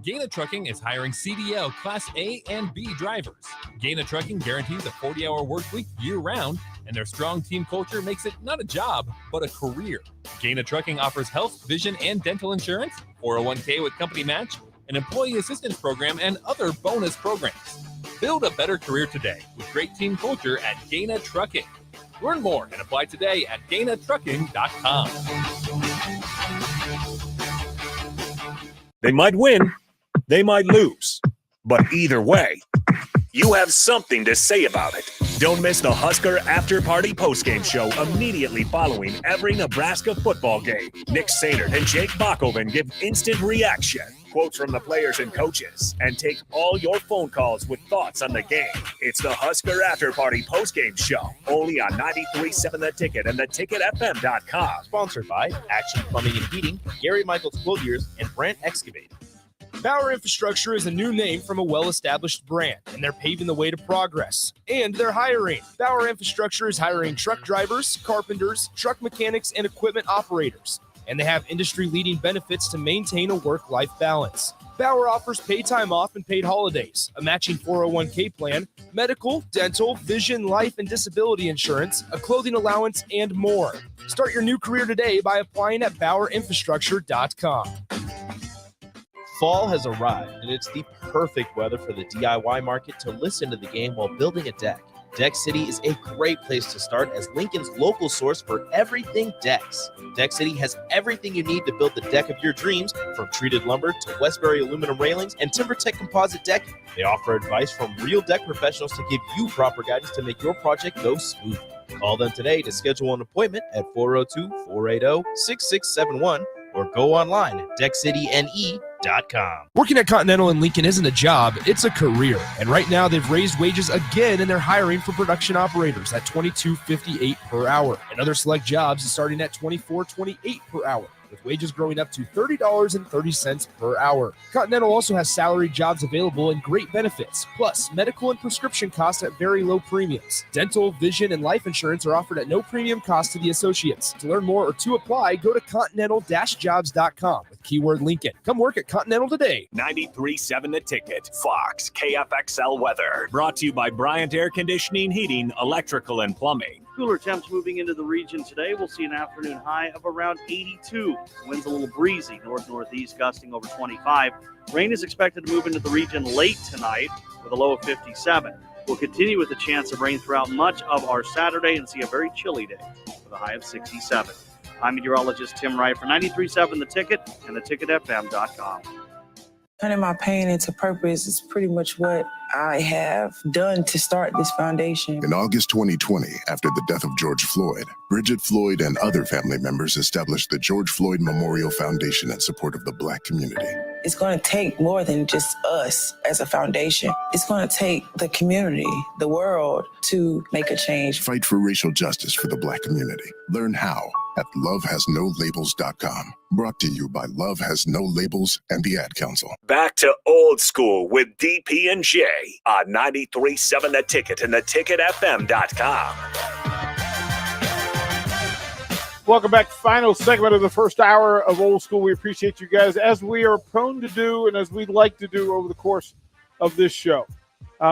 Gaina Trucking is hiring CDL Class A and B drivers. Gaina Trucking guarantees a 40-hour work week year-round, and their strong team culture makes it not a job, but a career. Gaina Trucking offers health, vision, and dental insurance, 401k with company match, an employee assistance program, and other bonus programs. Build a better career today with great team culture at Gaina Trucking. Learn more and apply today at GainaTrucking.com. They might win, they might lose, but either way, you have something to say about it. Don't miss the Husker After Party postgame show immediately following every Nebraska football game. Nick Sainert and Jake Bachhoven give instant reaction, quotes from the players and coaches, and take all your phone calls with thoughts on the game. It's the Husker After Party postgame show, only on 93.7 The Ticket and theticketfm.com. Sponsored by Action Plumbing and Heating, Gary Michaels Clothiers, and Brant Excavating. Bauer Infrastructure is a new name from a well-established brand, and they're paving the way to progress. And they're hiring. Bauer Infrastructure is hiring truck drivers, carpenters, truck mechanics, and equipment operators. And they have industry-leading benefits to maintain a work-life balance. Bauer offers paid time off and paid holidays, a matching 401k plan, medical, dental, vision, life, and disability insurance, a clothing allowance, and more. Start your new career today by applying at BauerInfrastructure.com. Fall has arrived, and it's the perfect weather for the DIY market to listen to the game while building a deck. Deck City is a great place to start as Lincoln's local source for everything decks. Deck City has everything you need to build the deck of your dreams, from treated lumber to Westbury aluminum railings and TimberTech composite decking. They offer advice from real deck professionals to give you proper guidance to make your project go smooth. Call them today to schedule an appointment at 402-480-6671 or go online at deckcityne.com. Working at Continental in Lincoln isn't a job, it's a career. And right now they've raised wages again and they're hiring for production operators at $22.58 per hour. And other select jobs is starting at $24.28 per hour, with wages growing up to $30.30 per hour. Continental also has salaried jobs available and great benefits, plus medical and prescription costs at very low premiums. Dental, vision, and life insurance are offered at no premium cost to the associates. To learn more or to apply, go to continental-jobs.com with keyword Lincoln. Come work at Continental today. 93.7 The Ticket, Fox, KFXL weather. Brought to you by Bryant Air Conditioning, Heating, Electrical, and Plumbing. Cooler temps moving into the region today. We'll see an afternoon high of around 82. Winds a little breezy, north-northeast gusting over 25. Rain is expected to move into the region late tonight with a low of 57. We'll continue with a chance of rain throughout much of our Saturday and see a very chilly day with a high of 67. I'm meteorologist Tim Wright for 93.7 The Ticket and theticketfm.com. Turning my pain into purpose is pretty much what I have done to start this foundation. In August 2020, after the death of George Floyd, Bridget Floyd and other family members established the George Floyd Memorial Foundation in support of the Black community. It's going to take more than just us as a foundation. It's going to take the community, the world, to make a change. Fight for racial justice for the Black community. Learn how at lovehasnolabels.com. Brought to you by Love Has No Labels and the Ad Council. Back to old school with DP and J on 93.7 The Ticket and theticketfm.com. Welcome back. Final segment of the first hour of Old School. We appreciate you guys, as we are prone to do and as we like to do over the course of this show.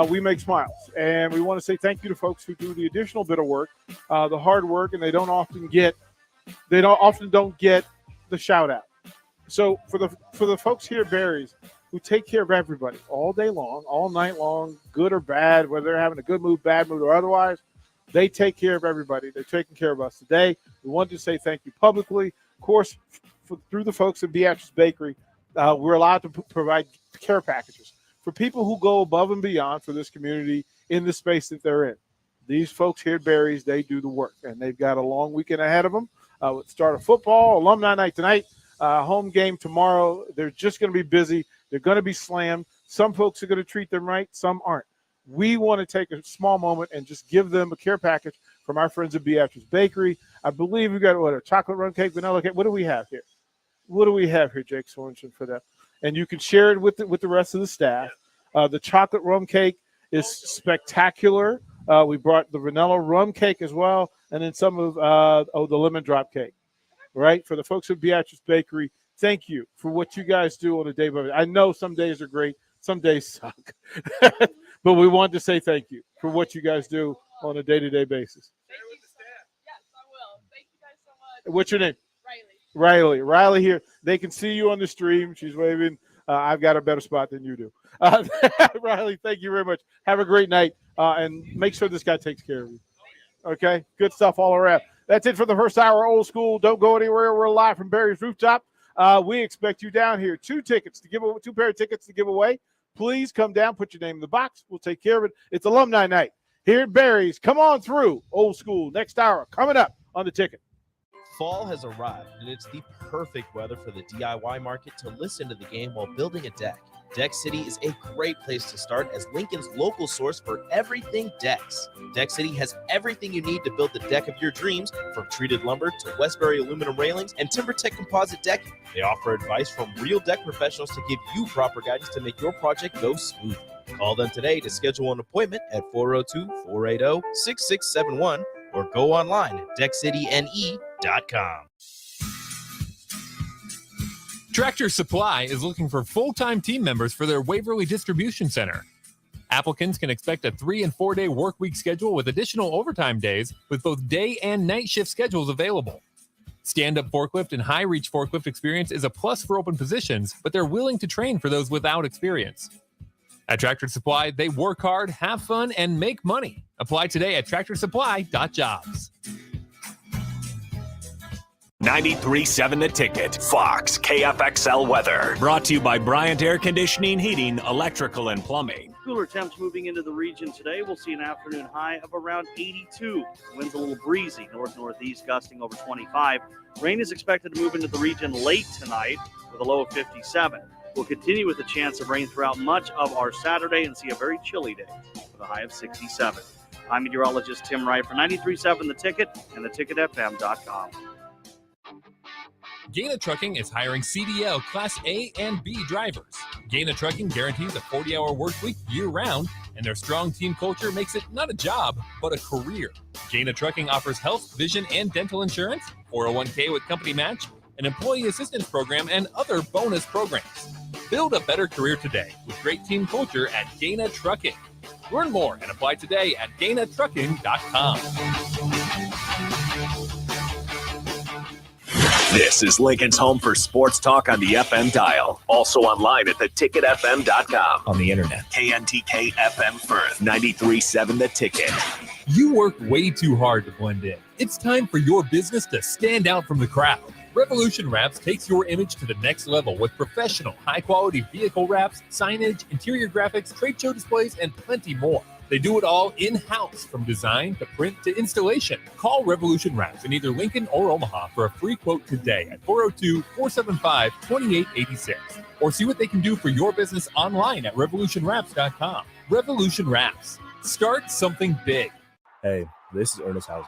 We make smiles, and we want to say thank you to folks who do the additional bit of work, the hard work, and they don't often get the shout out. So for the folks here at Barry's who take care of everybody all day long, all night long, good or bad, whether they're having a good mood, bad mood, or otherwise, they take care of everybody. They're taking care of us today. We wanted to say thank you publicly. Of course, through the folks at Beatrice Bakery, we're allowed to provide care packages for people who go above and beyond for this community in the space that they're in. These folks here at Barry's, they do the work, and they've got a long weekend ahead of them. With the start of football, alumni night tonight, home game tomorrow. They're just going to be busy. They're going to be slammed. Some folks are going to treat them right. Some aren't. We want to take a small moment and just give them a care package from our friends at Beatrice Bakery. I believe we've got a chocolate rum cake, vanilla cake. What do we have here? What do we have here, Jake Sorensen, for them? And you can share it with the rest of the staff. The chocolate rum cake is spectacular. We brought the vanilla rum cake as well, and then some of the lemon drop cake. Right? For the folks at Beatrice Bakery, thank you for what you guys do on a day by day. I know some days are great, some days suck. But we want to say thank you for what you guys do on a day-to-day basis. Yes, I will. Thank you guys so much. What's your name? Riley here. They can see you on the stream. She's waving. I've got a better spot than you do. Riley, thank you very much. Have a great night, and make sure this guy takes care of you. Okay? Good stuff all around. That's it for the first hour, Old School. Don't go anywhere. We're live from Barry's Rooftop. We expect you down here. 2 pair of tickets to give away. Please come down, put your name in the box. We'll take care of it. It's alumni night here at Barry's. Come on through, Old School. Next hour coming up on the ticket. Fall has arrived, and it's the perfect weather for the DIY market to listen to the game while building a deck. Deck City is a great place to start as Lincoln's local source for everything decks. Deck City has everything you need to build the deck of your dreams, from treated lumber to Westbury aluminum railings and TimberTech composite decking. They offer advice from real deck professionals to give you proper guidance to make your project go smooth. Call them today to schedule an appointment at 402-480-6671 or go online at deckcityne.com. Tractor Supply is looking for full-time team members for their Waverly Distribution Center. Applicants can expect a 3- and 4-day work week schedule with additional overtime days with both day and night shift schedules available. Stand-up forklift and high-reach forklift experience is a plus for open positions, but they're willing to train for those without experience. At Tractor Supply, they work hard, have fun, and make money. Apply today at tractorsupply.jobs. 93.7 The Ticket, Fox, KFXL weather. Brought to you by Bryant Air Conditioning, Heating, Electrical, and Plumbing. Cooler temps moving into the region today. We'll see an afternoon high of around 82. Winds a little breezy, north-northeast gusting over 25. Rain is expected to move into the region late tonight with a low of 57. We'll continue with a chance of rain throughout much of our Saturday and see a very chilly day with a high of 67. I'm meteorologist Tim Wright for 93.7 The Ticket and theticketfm.com. Gaina Trucking is hiring CDL Class A and B drivers. Gaina Trucking guarantees a 40-hour work week year-round, and their strong team culture makes it not a job, but a career. Gaina Trucking offers health, vision, and dental insurance, 401k with company match, an employee assistance program, and other bonus programs. Build a better career today with great team culture at Gaina Trucking. Learn more and apply today at GainaTrucking.com. This is Lincoln's home for sports talk on the FM dial. Also online at theticketfm.com. On the internet. KNTK FM Firth, 93.7 The Ticket. You work way too hard to blend in. It's time for your business to stand out from the crowd. Revolution Wraps takes your image to the next level with professional, high-quality vehicle wraps, signage, interior graphics, trade show displays, and plenty more. They do it all in-house, from design to print to installation. Call Revolution Wraps in either Lincoln or Omaha for a free quote today at 402-475-2886. Or see what they can do for your business online at revolutionwraps.com. Revolution Wraps. Start something big. Hey, this is Ernest Hausman.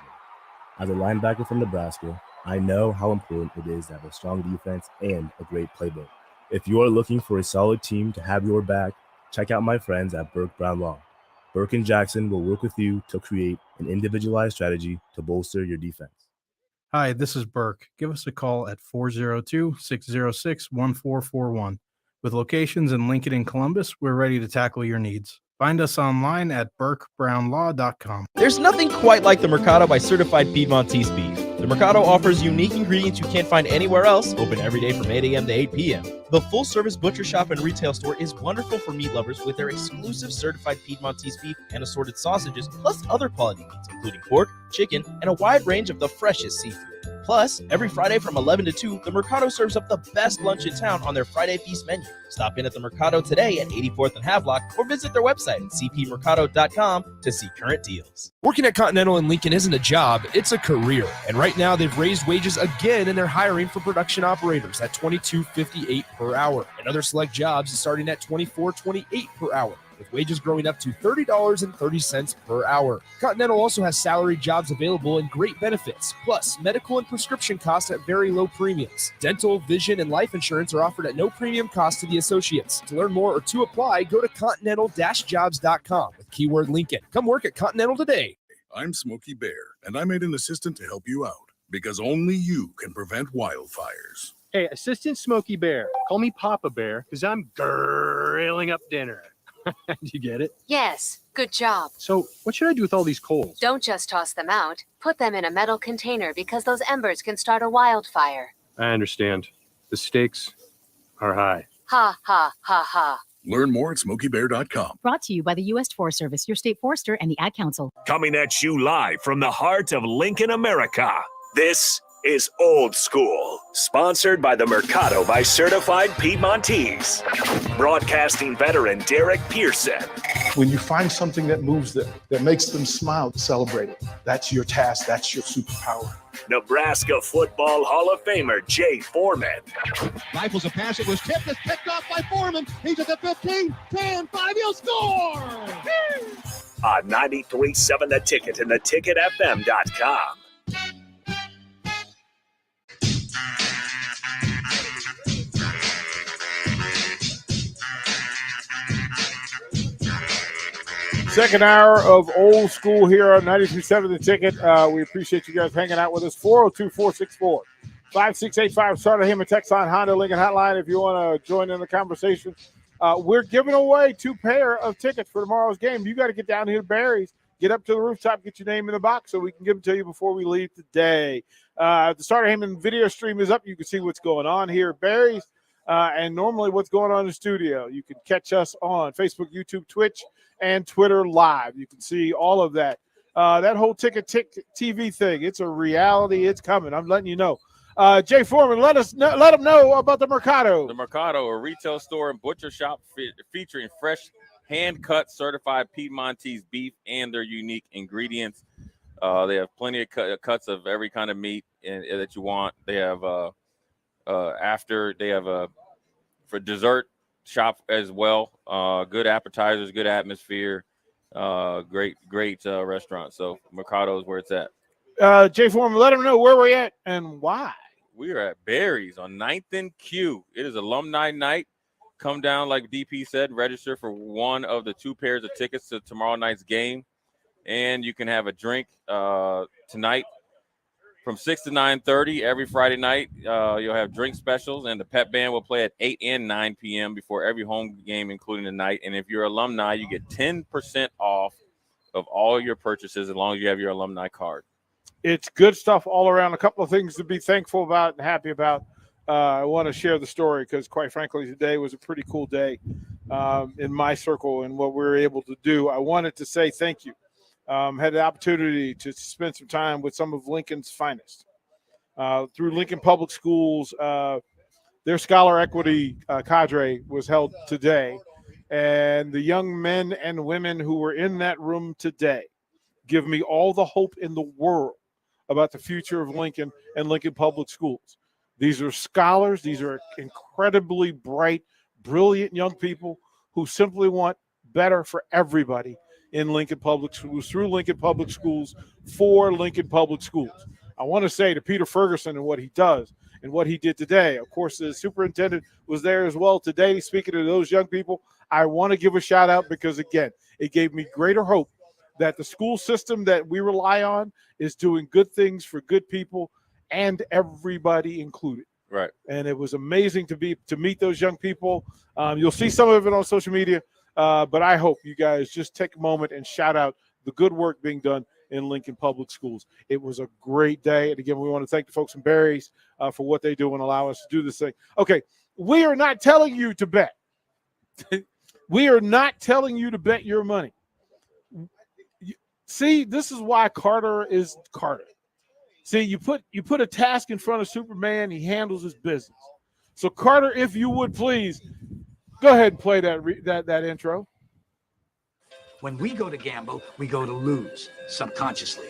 As a linebacker from Nebraska, I know how important it is to have a strong defense and a great playbook. If you are looking for a solid team to have your back, check out my friends at Burke Brown Law. Burke and Jackson will work with you to create an individualized strategy to bolster your defense. Hi, this is Burke. Give us a call at 402-606-1441. With locations in Lincoln and Columbus, we're ready to tackle your needs. Find us online at burkebrownlaw.com. There's nothing quite like the Mercado by Certified Piedmontese Beef. The Mercado offers unique ingredients you can't find anywhere else, open every day from 8 a.m. to 8 p.m. The full-service butcher shop and retail store is wonderful for meat lovers with their exclusive certified Piedmontese beef and assorted sausages, plus other quality meats, including pork, chicken, and a wide range of the freshest seafood. Plus, every Friday from 11 to 2, the Mercado serves up the best lunch in town on their Friday Feast menu. Stop in at the Mercado today at 84th and Havelock or visit their website at cpmercado.com to see current deals. Working at Continental in Lincoln isn't a job, it's a career. And right now they've raised wages again and they're hiring for production operators at $22.58 per hour. And other select jobs is starting at $24.28 per hour, with wages growing up to $30.30 per hour. Continental also has salary jobs available and great benefits, plus medical and prescription costs at very low premiums. Dental, vision, and life insurance are offered at no premium cost to the associates. To learn more or to apply, go to continental-jobs.com with keyword Lincoln. Come work at Continental today. I'm Smokey Bear, and I made an assistant to help you out because only you can prevent wildfires. Hey, Assistant Smokey Bear, call me Papa Bear because I'm grilling up dinner. Did you get it? Yes, good job. So, what should I do with all these coals? Don't just toss them out. Put them in a metal container because those embers can start a wildfire. I understand. The stakes are high. Ha, ha, ha, ha. Learn more at SmokeyBear.com. Brought to you by the U.S. Forest Service, your state forester, and the Ad Council. Coming at you live from the heart of Lincoln, America. This is Old School, sponsored by the Mercado by Certified Piedmontese. Broadcasting veteran Derek Pearson. When you find something that moves them, that makes them smile, celebrate it. That's your task. That's your superpower. Nebraska Football Hall of Famer Jay Foreman. Rifles a pass. It was tipped. It's picked off by Foreman. He's at the 15, 10, 5. He'll score. On 93.7 The Ticket and theticketfm.com. Second hour of Old School here on 93.7 The Ticket. We appreciate you guys hanging out with us. 402-464-5685. Starter him a text line, Honda Lincoln Hotline if you want to join in the conversation. We're giving away 2 pair of tickets for tomorrow's game. You got to get down here to Barry's, get up to the rooftop, get your name in the box so we can give them to you before we leave today. The Starter Heyman video stream is up. You can see what's going on here at Barry's and normally what's going on in the studio. You can catch us on Facebook, YouTube, Twitch, and Twitter live. You can see all of that. That whole ticket TV thing, it's a reality. It's coming. I'm letting you know. Jay Foreman, let them know about the Mercado. The Mercado, a retail store and butcher shop featuring fresh, hand-cut, certified Piedmontese beef and their unique ingredients. They have plenty of cuts of every kind of meat that you want. They have for dessert shop as well. Good appetizers, good atmosphere, great restaurant. So Mercado is where it's at. Jay Foreman, let them know where we're at and why. We are at Barry's on 9th and Q. It is alumni night. Come down, like DP said, register for one of the 2 pairs of tickets to tomorrow night's game. And you can have a drink tonight from 6 to 9:30 every Friday night. You'll have drink specials, and the pep band will play at 8 and 9 p.m. before every home game, including the night. And if you're alumni, you get 10% off of all your purchases as long as you have your alumni card. It's good stuff all around. A couple of things to be thankful about and happy about. I want to share the story because, quite frankly, today was a pretty cool day in my circle and what we were able to do. I wanted to say thank you. Had the opportunity to spend some time with some of Lincoln's finest. Through Lincoln Public Schools, their Scholar Equity cadre was held today. And the young men and women who were in that room today give me all the hope in the world about the future of Lincoln and Lincoln Public Schools. These are scholars. These are incredibly bright, brilliant young people who simply want better for everybody in Lincoln Public Schools, through Lincoln Public Schools, for Lincoln Public Schools. I want to say to Peter Ferguson and what he does and what he did today. Of course, the superintendent was there as well today. Speaking to those young people, I want to give a shout out because, again, it gave me greater hope that the school system that we rely on is doing good things for good people and everybody included. Right. And it was amazing to meet those young people. You'll see some of it on social media, but I hope you guys just take a moment and shout out the good work being done in Lincoln Public Schools. It was a great day. And again, we want to thank the folks in Barry's for what they do and allow us to do this thing. Okay, we are not telling you to bet. We are not telling you to bet your money. See, this is why Carter is Carter. See, you put a task in front of Superman, he handles his business. So Carter, if you would please, go ahead and play that intro. When we go to gamble, we go to lose subconsciously.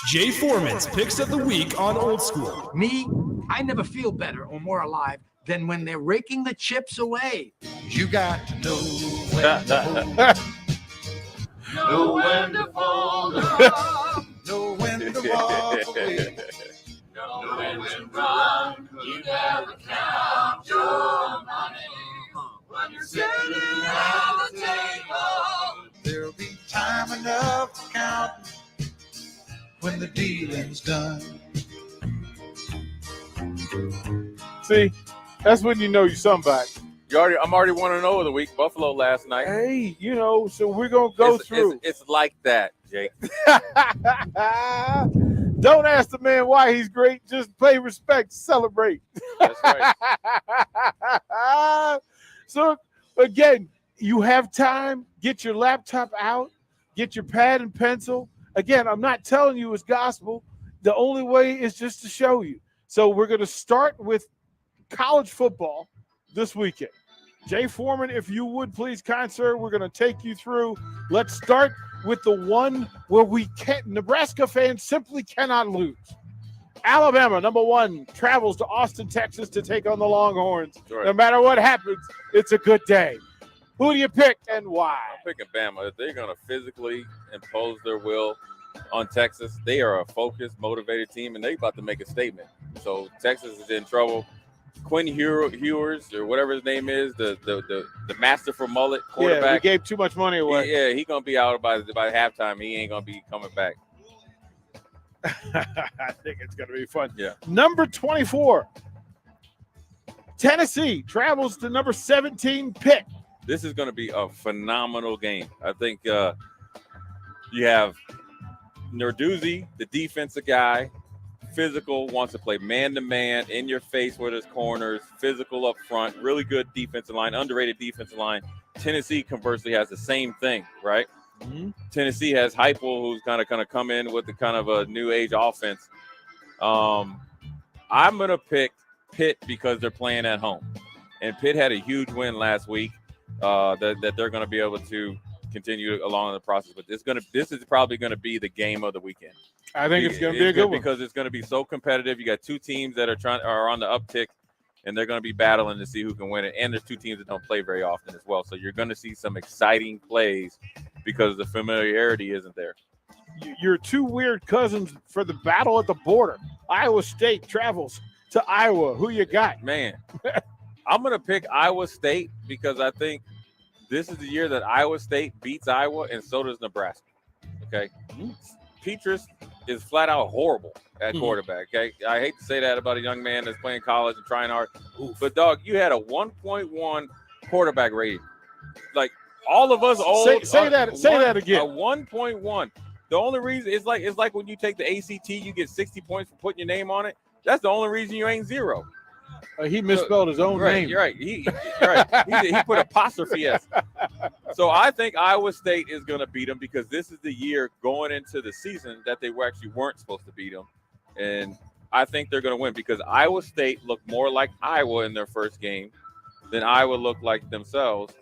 Jay Foreman's Picks of the Week on Old School. Me, I never feel better or more alive than when they're raking the chips away. You got to know when to hold, know when to fold up, know when to walk away, know when to run. You never count your money when you're sitting at the table. There'll be time enough to count when the dealing's done. See, that's when you know you're somebody. I'm already 1-0 of the week. Buffalo last night. Hey, so we're going to go through. It's like that, Jake. Don't ask the man why he's great. Just pay respect, celebrate. That's right. So, again, you have time. Get your laptop out. Get your pad and pencil. Again, I'm not telling you it's gospel. The only way is just to show you. So we're going to start with college football this weekend. Jay Foreman, if you would please, kind sir, we're going to take you through. Let's start with the one where Nebraska fans simply cannot lose. Alabama, number 1, travels to Austin, Texas to take on the Longhorns. Right. No matter what happens, it's a good day. Who do you pick and why? I'm picking Bama. If they're going to physically impose their will on Texas, they are a focused, motivated team, and they're about to make a statement. So Texas is in trouble. Quinn Ewers, or whatever his name is, the master for mullet quarterback. Yeah, we gave too much money away. He's going to be out by halftime. He ain't going to be coming back. I think it's going to be fun. Yeah. Number 24, Tennessee travels to number 17, Pitt. This is going to be a phenomenal game. I think you have Narduzzi, the defensive guy, physical, wants to play man-to-man, in your face with his corners, physical up front, really good defensive line, underrated defensive line. Tennessee, conversely, has the same thing, right? Mm-hmm. Tennessee has Heupel, who's kind of come in with the kind of a new age offense. I'm going to pick Pitt because they're playing at home. And Pitt had a huge win last week that they're going to be able to continue along in the process. But this is probably going to be the game of the weekend. I think it's going to be a good one. Because it's going to be so competitive. You got two teams that are on the uptick, and they're going to be battling to see who can win it. And there's two teams that don't play very often as well. So you're going to see some exciting plays because the familiarity isn't there. Your two weird cousins for the battle at the border. Iowa State travels to Iowa. Who you got? Man, I'm going to pick Iowa State because I think this is the year that Iowa State beats Iowa, and so does Nebraska. Okay? Petrus is flat out horrible at quarterback. Okay, I hate to say that about a young man that's playing college and trying hard, but dog, you had a 1.1 quarterback rating. Like all of us old. Say that again. A 1.1. The only reason it's like when you take the ACT, you get 60 points for putting your name on it. That's the only reason you ain't 0. He misspelled his own name. You're right. He put apostrophe S. So I think Iowa State is going to beat them because this is the year going into the season that they weren't supposed to beat them. And I think they're going to win because Iowa State looked more like Iowa in their first game than Iowa looked like themselves.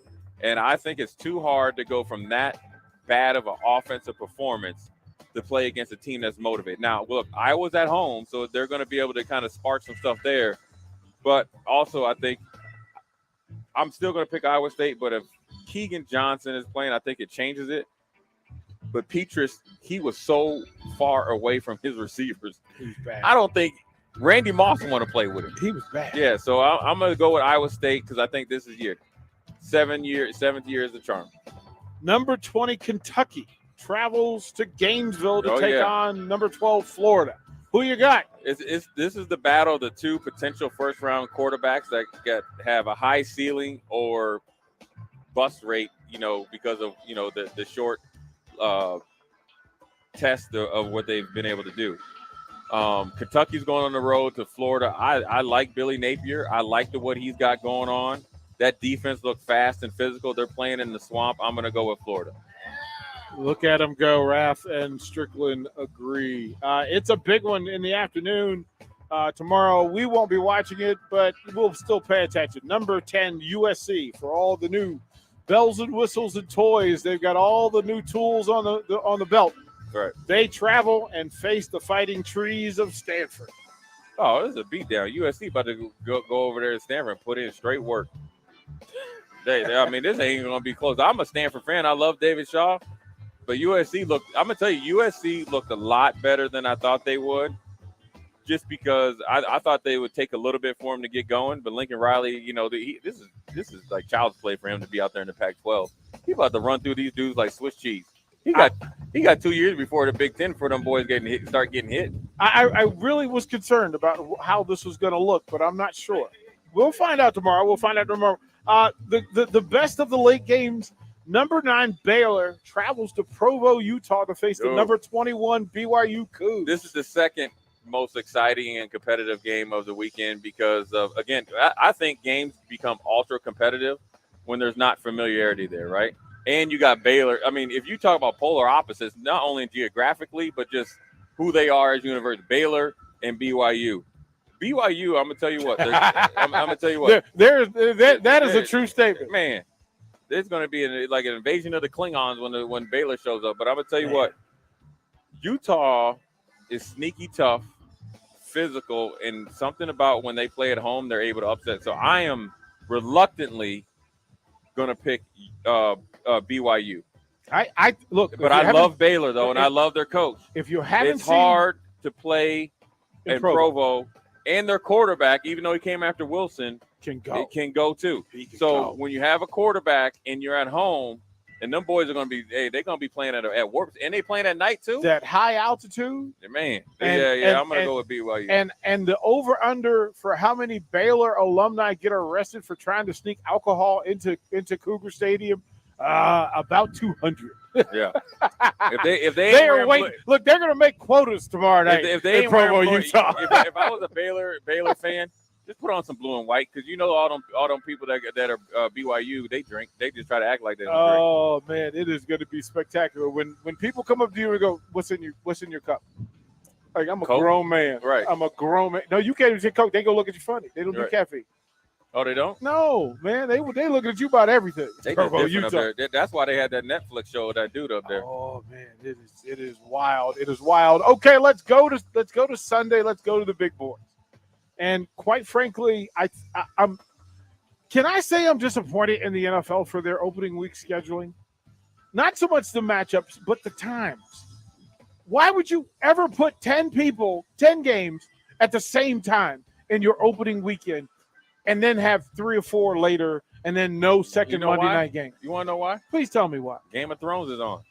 And I think it's too hard to go from that bad of an offensive performance to play against a team that's motivated. Now, look, Iowa's at home, so they're going to be able to kind of spark some stuff there. But also, I think I'm still going to pick Iowa State. But if Keegan Johnson is playing, I think it changes it. But Petrus, he was so far away from his receivers. He was bad. I don't think Randy Moss want to play with him. He was bad. Yeah, so I'm going to go with Iowa State because I think this is year. 7th year is the charm. Number 20, Kentucky travels to Gainesville to take on number 12, Florida. Who you got? This is the battle of the two potential first-round quarterbacks that have a high ceiling or bust rate, because of the short test of what they've been able to do. Kentucky's going on the road to Florida. I like Billy Napier. I like what he's got going on. That defense looks fast and physical. They're playing in the swamp. I'm going to go with Florida. Look at them go. Raph and Strickland agree. It's a big one in the afternoon. Tomorrow we won't be watching it, but we'll still pay attention. Number 10 USC for all the new bells and whistles and toys. They've got all the new tools on the belt. Right. They travel and face the Fighting Trees of Stanford. Oh, this is a beatdown. USC about to go over there to Stanford and put in straight work. I mean, this ain't going to be close. I'm a Stanford fan. I love David Shaw. But USC I'm going to tell you, USC looked a lot better than I thought they would. Just because I thought they would take a little bit for him to get going. But Lincoln Riley, this is like child's play for him to be out there in the Pac-12. He's about to run through these dudes like Swiss cheese. He got 2 years before the Big Ten for them boys start getting hit. I really was concerned about how this was going to look, but I'm not sure. We'll find out tomorrow. The best of the late games, number 9 Baylor travels to Provo, Utah to face the number 21 BYU Cougs. This is the second most exciting and competitive game of the weekend because of, again, I think games become ultra competitive when there's not familiarity there, right? And you got Baylor. I mean, if you talk about polar opposites, not only geographically, but just who they are as universities, Baylor and BYU. BYU, I'm gonna tell you what. I'm gonna tell you what. That is a true statement, man. There's gonna be an invasion of the Klingons when Baylor shows up. But I'm gonna tell you what. Utah is sneaky tough, physical, and something about when they play at home, they're able to upset. So I am reluctantly gonna pick BYU. I look, but I love Baylor though, and I love their coach. If you haven't, it's hard to play in Provo, and their quarterback, even though he came after Wilson, can go too. So when you have a quarterback and you're at home, and them boys are going to be, they're going to be playing at work, and they playing at night too. That high altitude, man. I'm going to go with BYU. And the over under for how many Baylor alumni get arrested for trying to sneak alcohol into Cougar Stadium, about 200. Yeah. If they are waiting, look, they're going to make quotas tomorrow night. If they in Provo, Utah. If I was a Baylor fan, just put on some blue and white because all them people that are BYU, they drink. They just try to act like they don't drink. Oh man, it is going to be spectacular when people come up to you and go, "What's in your cup?" Like I'm a Coke? grown man. Right. I'm a grown man. No, you can't even say Coke. They go look at you funny. They don't do Right. caffeine. Oh, they don't? No, man. They looking at you about everything. They Provo, just different up there. That's why they had that Netflix show with that dude up there. Oh man, it is wild. It is wild. Okay, let's go to Sunday. Let's go to the big boys. And quite frankly, I'm. Can I say I'm disappointed in the NFL for their opening week scheduling? Not so much the matchups, but the times. Why would you ever put 10 games at the same time in your opening weekend, and then have 3 or 4 later, and then no second Monday night game? You want to know why? Please tell me why. Game of Thrones is on.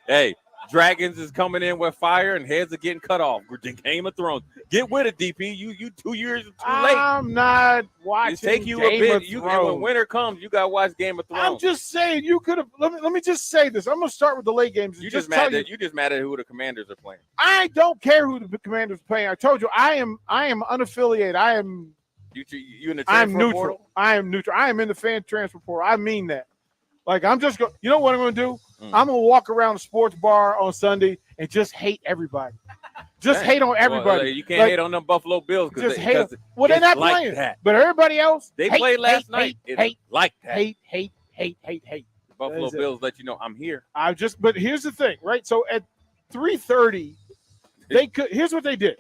Hey, dragons is coming in with fire, and heads are getting cut off. Game of Thrones. Get with it, DP. You 2 years too late. I'm not watching. It take you Game a of bit. Thrones. When winter comes, you got to watch Game of Thrones. I'm just saying you could have. Let me just say this. I'm going to start with the late games. You just mad at who the Commanders are playing. I don't care who the Commanders are playing. I told you I am unaffiliated. I am. You in the I'm transfer neutral. portal? I am neutral. I am in the fan transfer portal. I mean that. Like I'm just going. You know what I'm going to do? I'm going to walk around a sports bar on Sunday and just hate everybody. Just hate on everybody. Well, you can't hate on them Buffalo Bills because they're not like playing. That. But everybody else, they hate, played last night. Hate, like that. Hate. The Buffalo Bills let you know I'm here. But here's the thing, right? So at 3:30, they could. Here's what they did: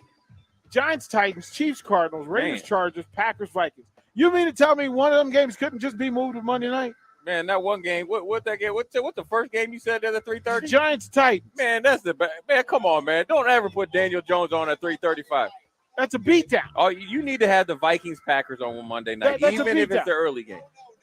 Giants, Titans, Chiefs, Cardinals, Raiders, Chargers, Packers, Vikings. You mean to tell me one of them games couldn't just be moved to Monday night? Man, that one game. What that game? What the first game you said there at 3:30? Giants, Titans. Man, that's the bad. Man, come on, man. Don't ever put Daniel Jones on at 3:35. That's a beatdown. Oh, you need to have the Vikings Packers on Monday night, That's even if it's the early game.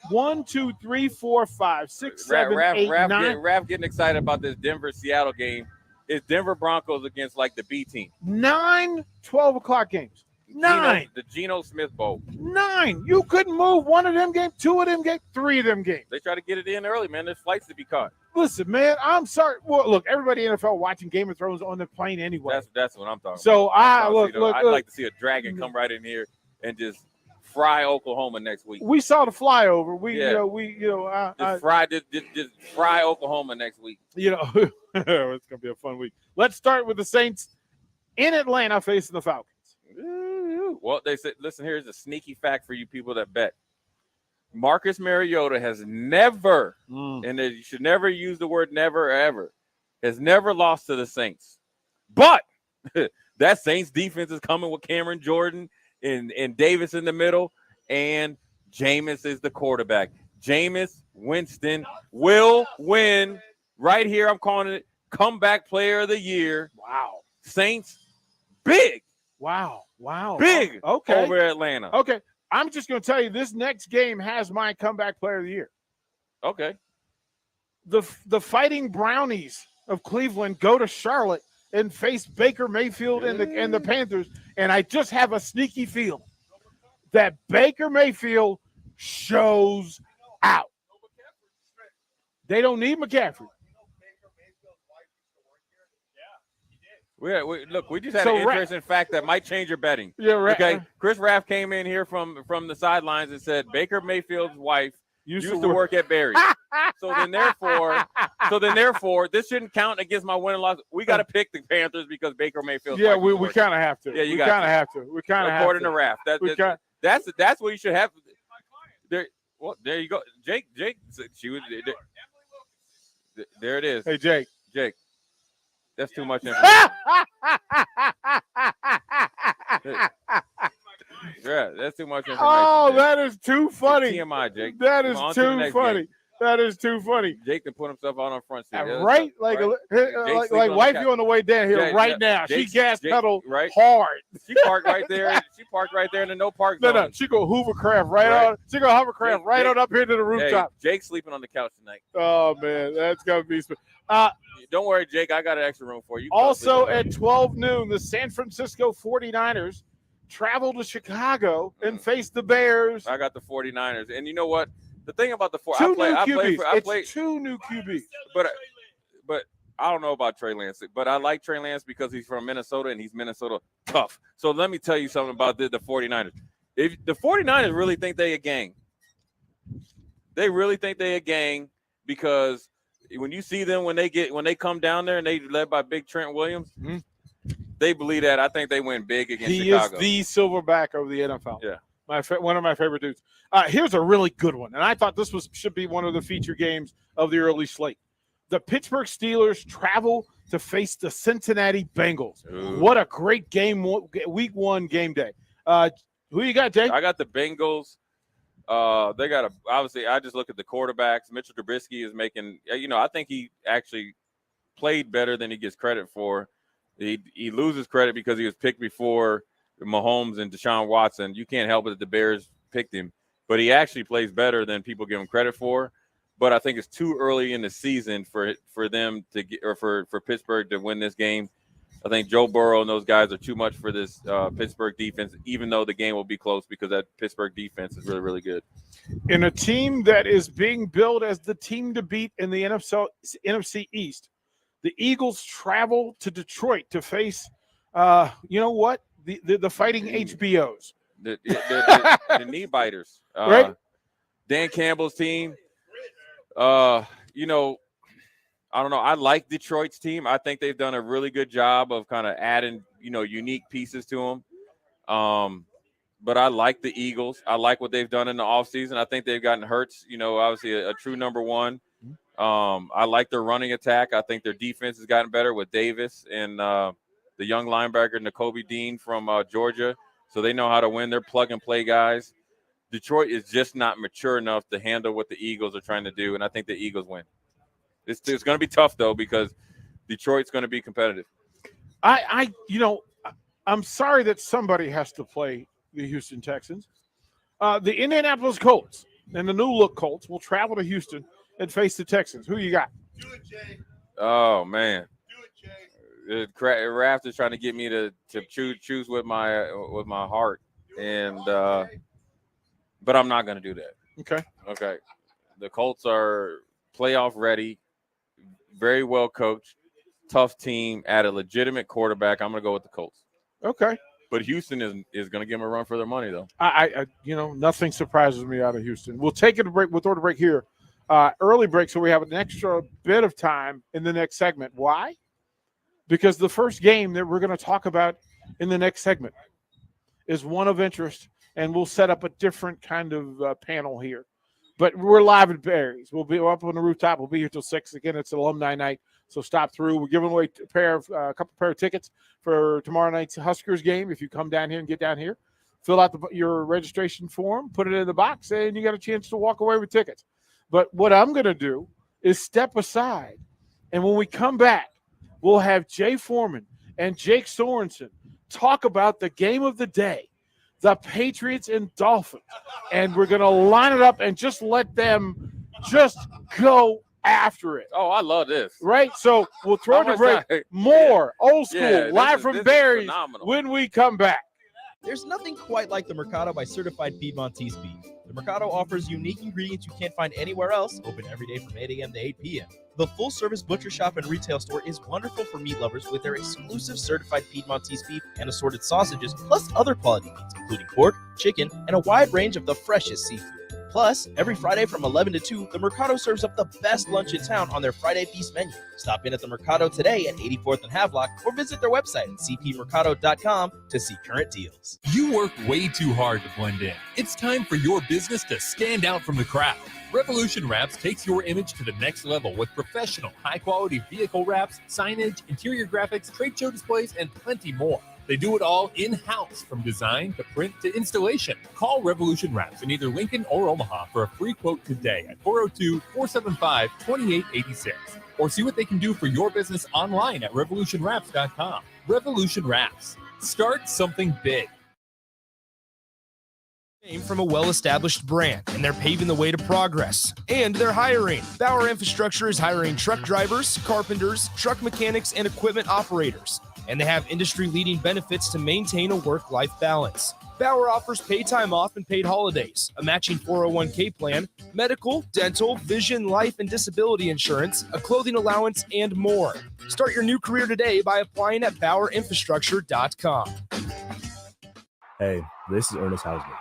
1, 2, 3, 4, 5, 6, 7, 8, 9. Raph getting excited about this Denver-Seattle game. It's Denver Broncos against like the B team. 9 12 o'clock games. 9. The Geno Smith Bowl. 9. You couldn't move one of them games, 2 of them games, 3 of them games. They try to get it in early, man. There's flights to be caught. Listen, man, I'm sorry. Well, look, everybody in NFL watching Game of Thrones on the plane anyway. That's what I'm talking So about. I'd I'd like to see a dragon come right in here and just fry Oklahoma next week. We saw the flyover. Just fry Oklahoma next week. It's gonna be a fun week. Let's start with the Saints in Atlanta facing the Falcons. Well, they said, listen, here's a sneaky fact for you people that bet. Marcus Mariota has never, and you should never use the word never or ever, has never lost to the Saints. But that Saints defense is coming with Cameron Jordan and Davis in the middle, and Jameis is the quarterback. Jameis Winston will win right here. I'm calling it comeback player of the year. Wow. Saints, big. Wow. Big Okay. over Atlanta. Okay. I'm just going to tell you this next game has my comeback player of the year. Okay. The Fighting Brownies of Cleveland go to Charlotte and face Baker Mayfield and the Panthers, and I just have a sneaky feeling that Baker Mayfield shows out. They don't need McCaffrey. We just had an interesting fact that might change your betting. Yeah, right. Okay, Chris Raff came in here from the sidelines and said Baker Mayfield's wife used to work at Barry's. so then therefore, this shouldn't count against my win and loss. We got to pick the Panthers because Baker Mayfield. Yeah, we kind of have to. Yeah, we kind of have to. We kind of have to. According to Raff, that's what you should have. There you go, Jake. She was there. It is. Hey, Jake. That's too much information. Yeah, that's too much information. Oh, Jake. that is too funny. TMI, Jake. That is On to the too next funny. game. That is too funny. Jake can put himself out on front seat. Right? Like wifey on the way down here right now. She gas pedal hard. She parked right there. She parked right there in the no park zone. No. She go hovercraft on. She go hovercraft right on up here to the rooftop. Hey, Jake's sleeping on the couch tonight. Oh man, that's gonna be. Don't worry, Jake. I got an extra room for you. Also at 12 noon, the San Francisco 49ers travel to Chicago and face the Bears. I got the 49ers, and you know what? The thing about the two new QBs. But I don't know about Trey Lance, but I like Trey Lance because he's from Minnesota and he's Minnesota tough. So let me tell you something about the 49ers. If the 49ers really think they a gang, they really think they a gang because when you see them when they come down there and they led by Big Trent Williams, they believe that. I think they win big against Chicago. He is the silverback of the NFL. Yeah. One of my favorite dudes. Here's a really good one, and I thought this should be one of the feature games of the early slate. The Pittsburgh Steelers travel to face the Cincinnati Bengals. Ooh. What a great game! Week 1 game day. Who you got, Jay? I got the Bengals. They got obviously. I just look at the quarterbacks. Mitchell Trubisky is making. I think he actually played better than he gets credit for. He loses credit because he was picked before Mahomes and Deshaun Watson. You can't help it that the Bears picked him, but he actually plays better than people give him credit for. But I think it's too early in the season for them to get, or for Pittsburgh to win this game. I think Joe Burrow and those guys are too much for this Pittsburgh defense, even though the game will be close because that Pittsburgh defense is really, really good. In a team that is being billed as the team to beat in the NFC East, the Eagles travel to Detroit to face, you know what? The Fighting HBOs. The knee biters. Right? Dan Campbell's team. I don't know. I like Detroit's team. I think they've done a really good job of kind of adding, unique pieces to them. But I like the Eagles. I like what they've done in the offseason. I think they've gotten Hurts, obviously a true number one. I like their running attack. I think their defense has gotten better with Davis and the young linebacker Nakobe Dean from Georgia. So they know how to win. They're plug-and-play guys. Detroit is just not mature enough to handle what the Eagles are trying to do, and I think the Eagles win. It's going to be tough, though, because Detroit's going to be competitive. I'm sorry that somebody has to play the Houston Texans. The Indianapolis Colts and the new-look Colts will travel to Houston and face the Texans. Who you got? Oh, man. Raft is trying to get me to choose with my heart, and but I'm not going to do that. Okay. The Colts are playoff ready, very well coached, tough team at a legitimate quarterback. I'm going to go with the Colts. Okay. But Houston is going to give them a run for their money, though. I nothing surprises me out of Houston. We'll take it a break. We'll throw the break here. Early break, so we have an extra bit of time in the next segment. Why? Because the first game that we're going to talk about in the next segment is one of interest, and we'll set up a different kind of panel here. But we're live at Barry's. We'll be up on the rooftop. We'll be here till 6. Again, it's alumni night, so stop through. We're giving away a couple pair of tickets for tomorrow night's Huskers game. If you come down here and get down here, fill out your registration form, put it in the box, and you got a chance to walk away with tickets. But what I'm going to do is step aside, and when we come back, we'll have Jay Foreman and Jake Sorensen talk about the game of the day, the Patriots and Dolphins. And we're going to line it up and just let them just go after it. Oh, I love this. Right? So we'll throw the break. More old school, live from Barry's when we come back. There's nothing quite like the Mercado by Certified Piedmontese beef. The Mercado offers unique ingredients you can't find anywhere else, open every day from 8 a.m. to 8 p.m. The full-service butcher shop and retail store is wonderful for meat lovers with their exclusive certified Piedmontese beef and assorted sausages, plus other quality meats, including pork, chicken, and a wide range of the freshest seafood. Plus, every Friday from 11 to 2, the Mercado serves up the best lunch in town on their Friday Feast menu. Stop in at the Mercado today at 84th and Havelock or visit their website at cpmercado.com to see current deals. You work way too hard to blend in. It's time for your business to stand out from the crowd. Revolution Wraps takes your image to the next level with professional, high-quality vehicle wraps, signage, interior graphics, trade show displays, and plenty more. They do it all in-house, from design to print to installation. Call Revolution Wraps in either Lincoln or Omaha for a free quote today at 402-475-2886. Or see what they can do for your business online at revolutionwraps.com. Revolution Wraps. Start something big. From a well-established brand, and they're paving the way to progress. And they're hiring. Bauer Infrastructure is hiring truck drivers, carpenters, truck mechanics, and equipment operators. And they have industry-leading benefits to maintain a work-life balance. Bauer offers paid time off and paid holidays, a matching 401k plan, medical, dental, vision, life, and disability insurance, a clothing allowance, and more. Start your new career today by applying at BauerInfrastructure.com. Hey, this is Ernest Hausman.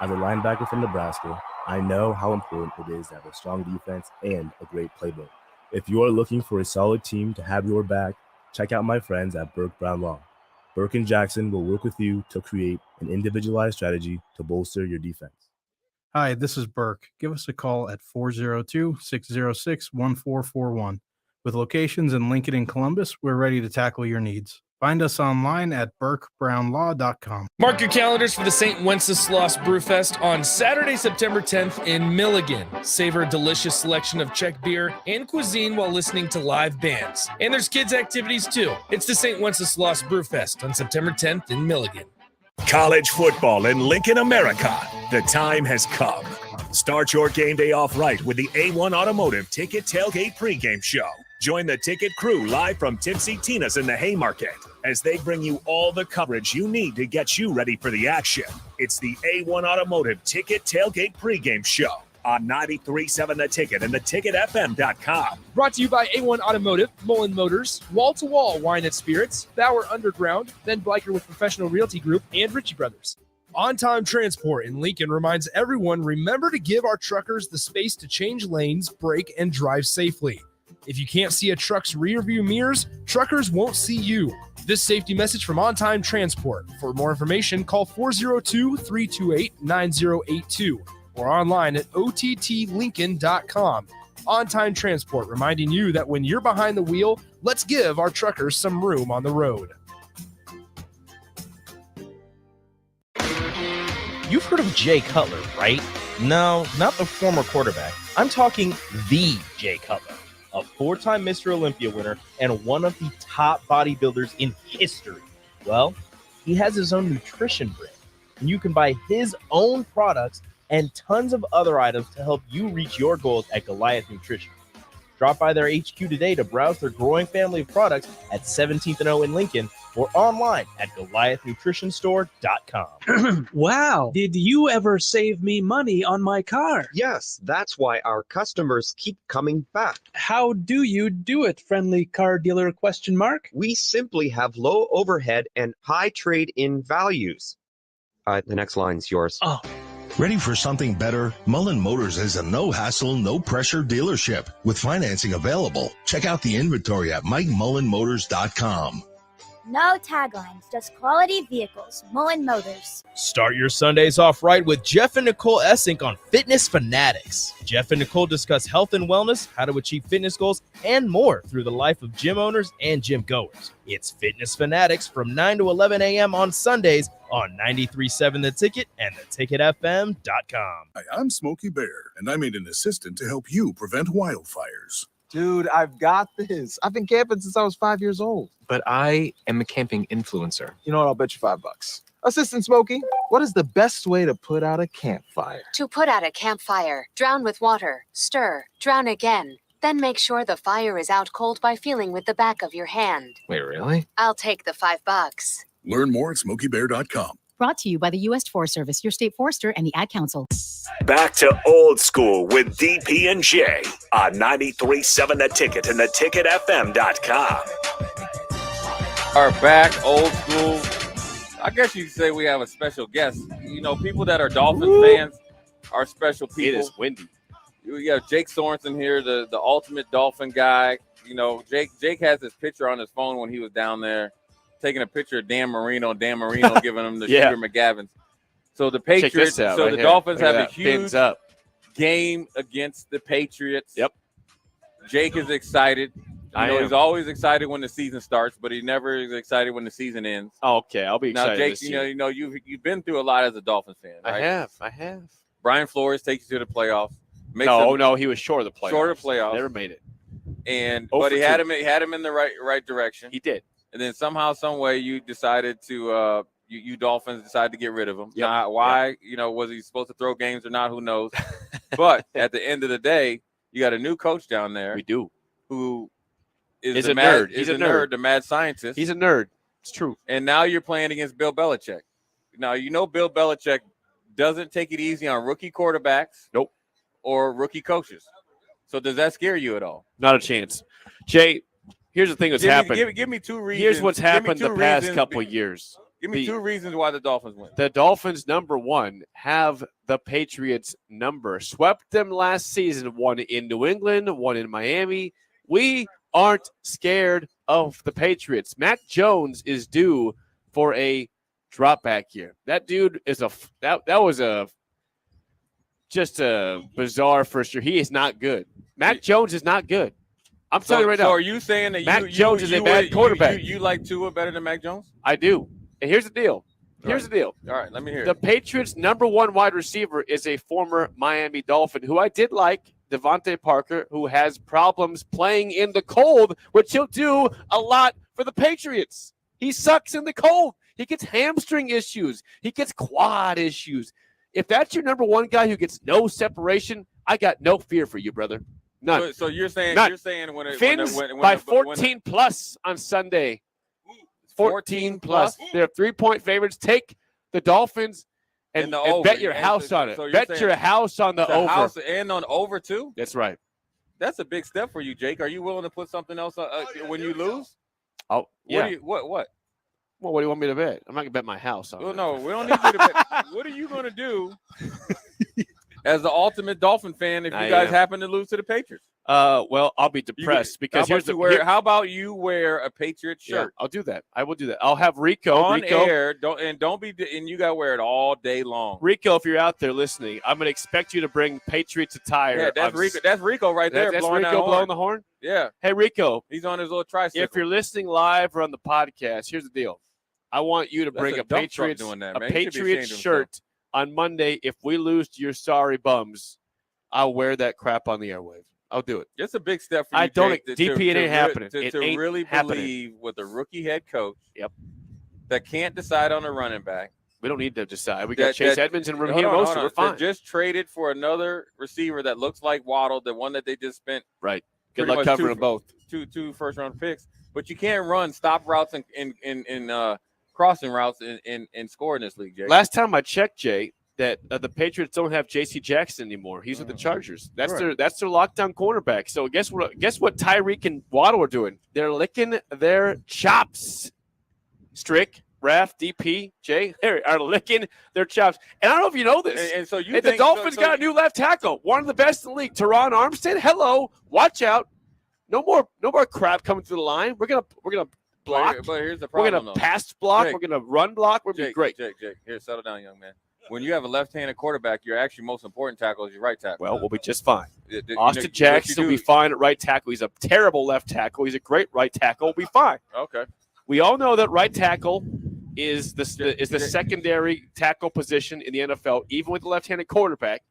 As a linebacker from Nebraska, I know how important it is to have a strong defense and a great playbook. If you are looking for a solid team to have your back, check out my friends at Burke Brown Law. Burke and Jackson will work with you to create an individualized strategy to bolster your defense. Hi, this is Burke. Give us a call at 402-606-1441. With locations in Lincoln and Columbus, we're ready to tackle your needs. Find us online at burkebrownlaw.com. Mark your calendars for the St. Wenceslas Brewfest on Saturday, September 10th in Milligan. Savor a delicious selection of Czech beer and cuisine while listening to live bands. And there's kids' activities too. It's the St. Wenceslas Brewfest on September 10th in Milligan. College football in Lincoln, America. The time has come. Start your game day off right with the A1 Automotive Ticket Tailgate pregame show. Join the ticket crew live from Tipsy Tina's in the Haymarket as they bring you all the coverage you need to get you ready for the action. It's the A1 Automotive Ticket Tailgate pregame show on 93.7 The Ticket and theticketfm.com. Brought to you by A1 Automotive, Mullen Motors, Wall to Wall Wine and Spirits, Bauer Underground, Ben Bleicher with Professional Realty Group, and Ritchie Brothers. On Time Transport in Lincoln reminds everyone, remember to give our truckers the space to change lanes, brake, and drive safely. If you can't see a truck's rear view mirrors, truckers won't see you. This safety message from On Time Transport. For more information, call 402-328-9082 or online at ottlincoln.com. On Time Transport, reminding you that when you're behind the wheel, let's give our truckers some room on the road. You've heard of Jay Cutler, right? No, not the former quarterback. I'm talking the Jay Cutler, a four-time Mr. Olympia winner and one of the top bodybuilders in history. Well, he has his own nutrition brand, and you can buy his own products and tons of other items to help you reach your goals at Goliath Nutrition. Drop by their HQ today to browse their growing family of products at 17th and O in Lincoln or online at GoliathNutritionStore.com. Wow. Did you ever save me money on my car? Yes, that's why our customers keep coming back. How do you do it, friendly car dealer ? We simply have low overhead and high trade-in values. The next line's yours. Oh. Ready for something better? Mullen Motors is a no-hassle, no-pressure dealership with financing available. Check out the inventory at MikeMullenMotors.com. No taglines, just quality vehicles. Mullen Motors. Start your Sundays off right with Jeff and Nicole Essink on Fitness Fanatics. Jeff and Nicole discuss health and wellness, how to achieve fitness goals, and more through the life of gym owners and gym goers. It's Fitness Fanatics from 9 to 11 a.m. on Sundays on 93.7 The Ticket and theticketfm.com. Hi, I'm Smokey Bear, and I made an assistant to help you prevent wildfires. Dude, I've got this. I've been camping since I was 5 years old. But I am a camping influencer. You know what? I'll bet you $5. Assistant Smokey, what is the best way to put out a campfire? To put out a campfire, drown with water, stir, drown again. Then make sure the fire is out cold by feeling with the back of your hand. Wait, really? I'll take the $5. Learn more at SmokeyBear.com. Brought to you by the U.S. Forest Service, your state forester, and the Ad Council. Back to old school with DP and J on 93.7 The Ticket and theticketfm.com. Are back, old school. I guess you could say we have a special guest. You know, people that are Dolphins fans are special people. It is windy. We have Jake Sorensen here, the ultimate Dolphin guy. You know, Jake has his picture on his phone when he was down there, taking a picture of Dan Marino giving him the Shooter McGavins. So the Patriots, out, so right the here. Dolphins Look at have a that. Fins huge up. game against the Patriots. Yep. Jake is excited. I You know, am. he's always excited when the season starts, but he never is excited when the season ends. Oh, okay, I'll be excited. Now, Jake, this you year. know, you've been through a lot as a Dolphins fan, right? I have. Brian Flores takes you to the playoffs. No, he was short of the playoffs. Short of playoffs. Never made it. But he had 2. him in the right direction. He did. And then somehow, some way, you decided to you Dolphins decided to get rid of him. Yep. Now, why? You know, was he supposed to throw games or not? Who knows? But at the end of the day, you got a new coach down there. We do. Who is He's the a mad, nerd. Is He's a a nerd, nerd. the mad scientist. He's a nerd. It's true. And now you're playing against Bill Belichick. Now, you know Bill Belichick doesn't take it easy on rookie quarterbacks. Nope. Or rookie coaches. So does that scare you at all? Not a chance. Jay, here's the thing that's happened. Give me 2 reasons. Here's what's Give me happened 2 the past reasons. couple of years. Give me 2 reasons why the Dolphins win. The Dolphins, number one, have the Patriots number. Swept them last season, one in New England, one in Miami. We aren't scared of the Patriots. Mac Jones is due for a drop back year. That dude is that was just a bizarre first year. He is not good. Mac Jones is not good. I'm telling you right now. So are you saying that Mac Jones is a bad quarterback? You like Tua better than Mac Jones? I do. And here's the deal. Here's the deal. All right, let me hear The it. Patriots' number one wide receiver is a former Miami Dolphin who I did like, Devontae Parker, who has problems playing in the cold, which he'll do a lot for the Patriots. He sucks in the cold. He gets hamstring issues. He gets quad issues. If that's your number one guy who gets no separation, I got no fear for you, brother. None. So you're saying None. you're saying when it Fins when by the- when 14 plus on Sunday. 14 plus. They're 3-point favorites. Take the Dolphins and, the and over. bet your And house on it. so you're Bet saying your house on the over. house and on over too. That's right. That's a big step for you, Jake. Are you willing to put something else when you lose? Oh, yeah. What? Well, what do you want me to bet? I'm not going to bet my house on Well, it. no, we don't need you to bet. What are you going to do as the ultimate Dolphin fan if you I guys am. happen to lose to the Patriots? Well, I'll be depressed because here's the here- how about you wear a Patriot Yeah, shirt I'll do that. I will do that. I'll have Rico on Rico, air? And you got to wear it all day long. Rico, if you're out there listening, I'm going to expect you to bring Patriots attire. Yeah, that's Rico. That's Rico right there. That's blowing Rico that blowing horn. the horn. Yeah, Hey, Rico, he's on his little tricycle. if you're listening live or on the podcast, here's the deal. I want you to That's bring a a dump truck Patriots doing that, a man. He should be Patriots ashamed of shirt on Monday. If we lose to your sorry bums, I'll wear that crap on the airwaves. I'll do it. It's a big step for you. I don't. Jake, to- DP, it to ain't happening. To, It to ain't really happening. believe with a rookie head coach. Yep. That can't decide on a running back. We don't need to decide. We got Chase Edmonds and Raheem Hold Mostert. on. We're fine. That just traded for another receiver that looks like Waddle, the one that they just spent Right. Good pretty luck much covering them both. Two first round picks, but you can't run stop routes and crossing routes and score in this league, Jay. Last time I checked, Jay, that the Patriots don't have J.C. Jackson anymore. He's with the Chargers. That's Right. their lockdown cornerback. So guess what? Guess what? Tyreek and Waddle are doing. They're licking their chops. Strick, Raf, DP, Jay are licking their chops. And I don't know if you know this. And so you the think Dolphins got a new left tackle, one of the best in the league, Teron Armstead. Hello, watch out. No more crap coming through the line. We're gonna block. But here's the We're problem. gonna pass block. Jake, We're gonna run block. We're gonna be great. Jake, here, settle down, young man. When you have a left-handed quarterback, your actually most important tackle is your right tackle. Well, we'll be just fine. You Austin know, Jackson will be do- fine at right tackle. He's a terrible left tackle. He's a great right tackle. We'll be fine. Okay. We all know that right tackle is the secondary tackle position in the NFL, even with the left-handed quarterback.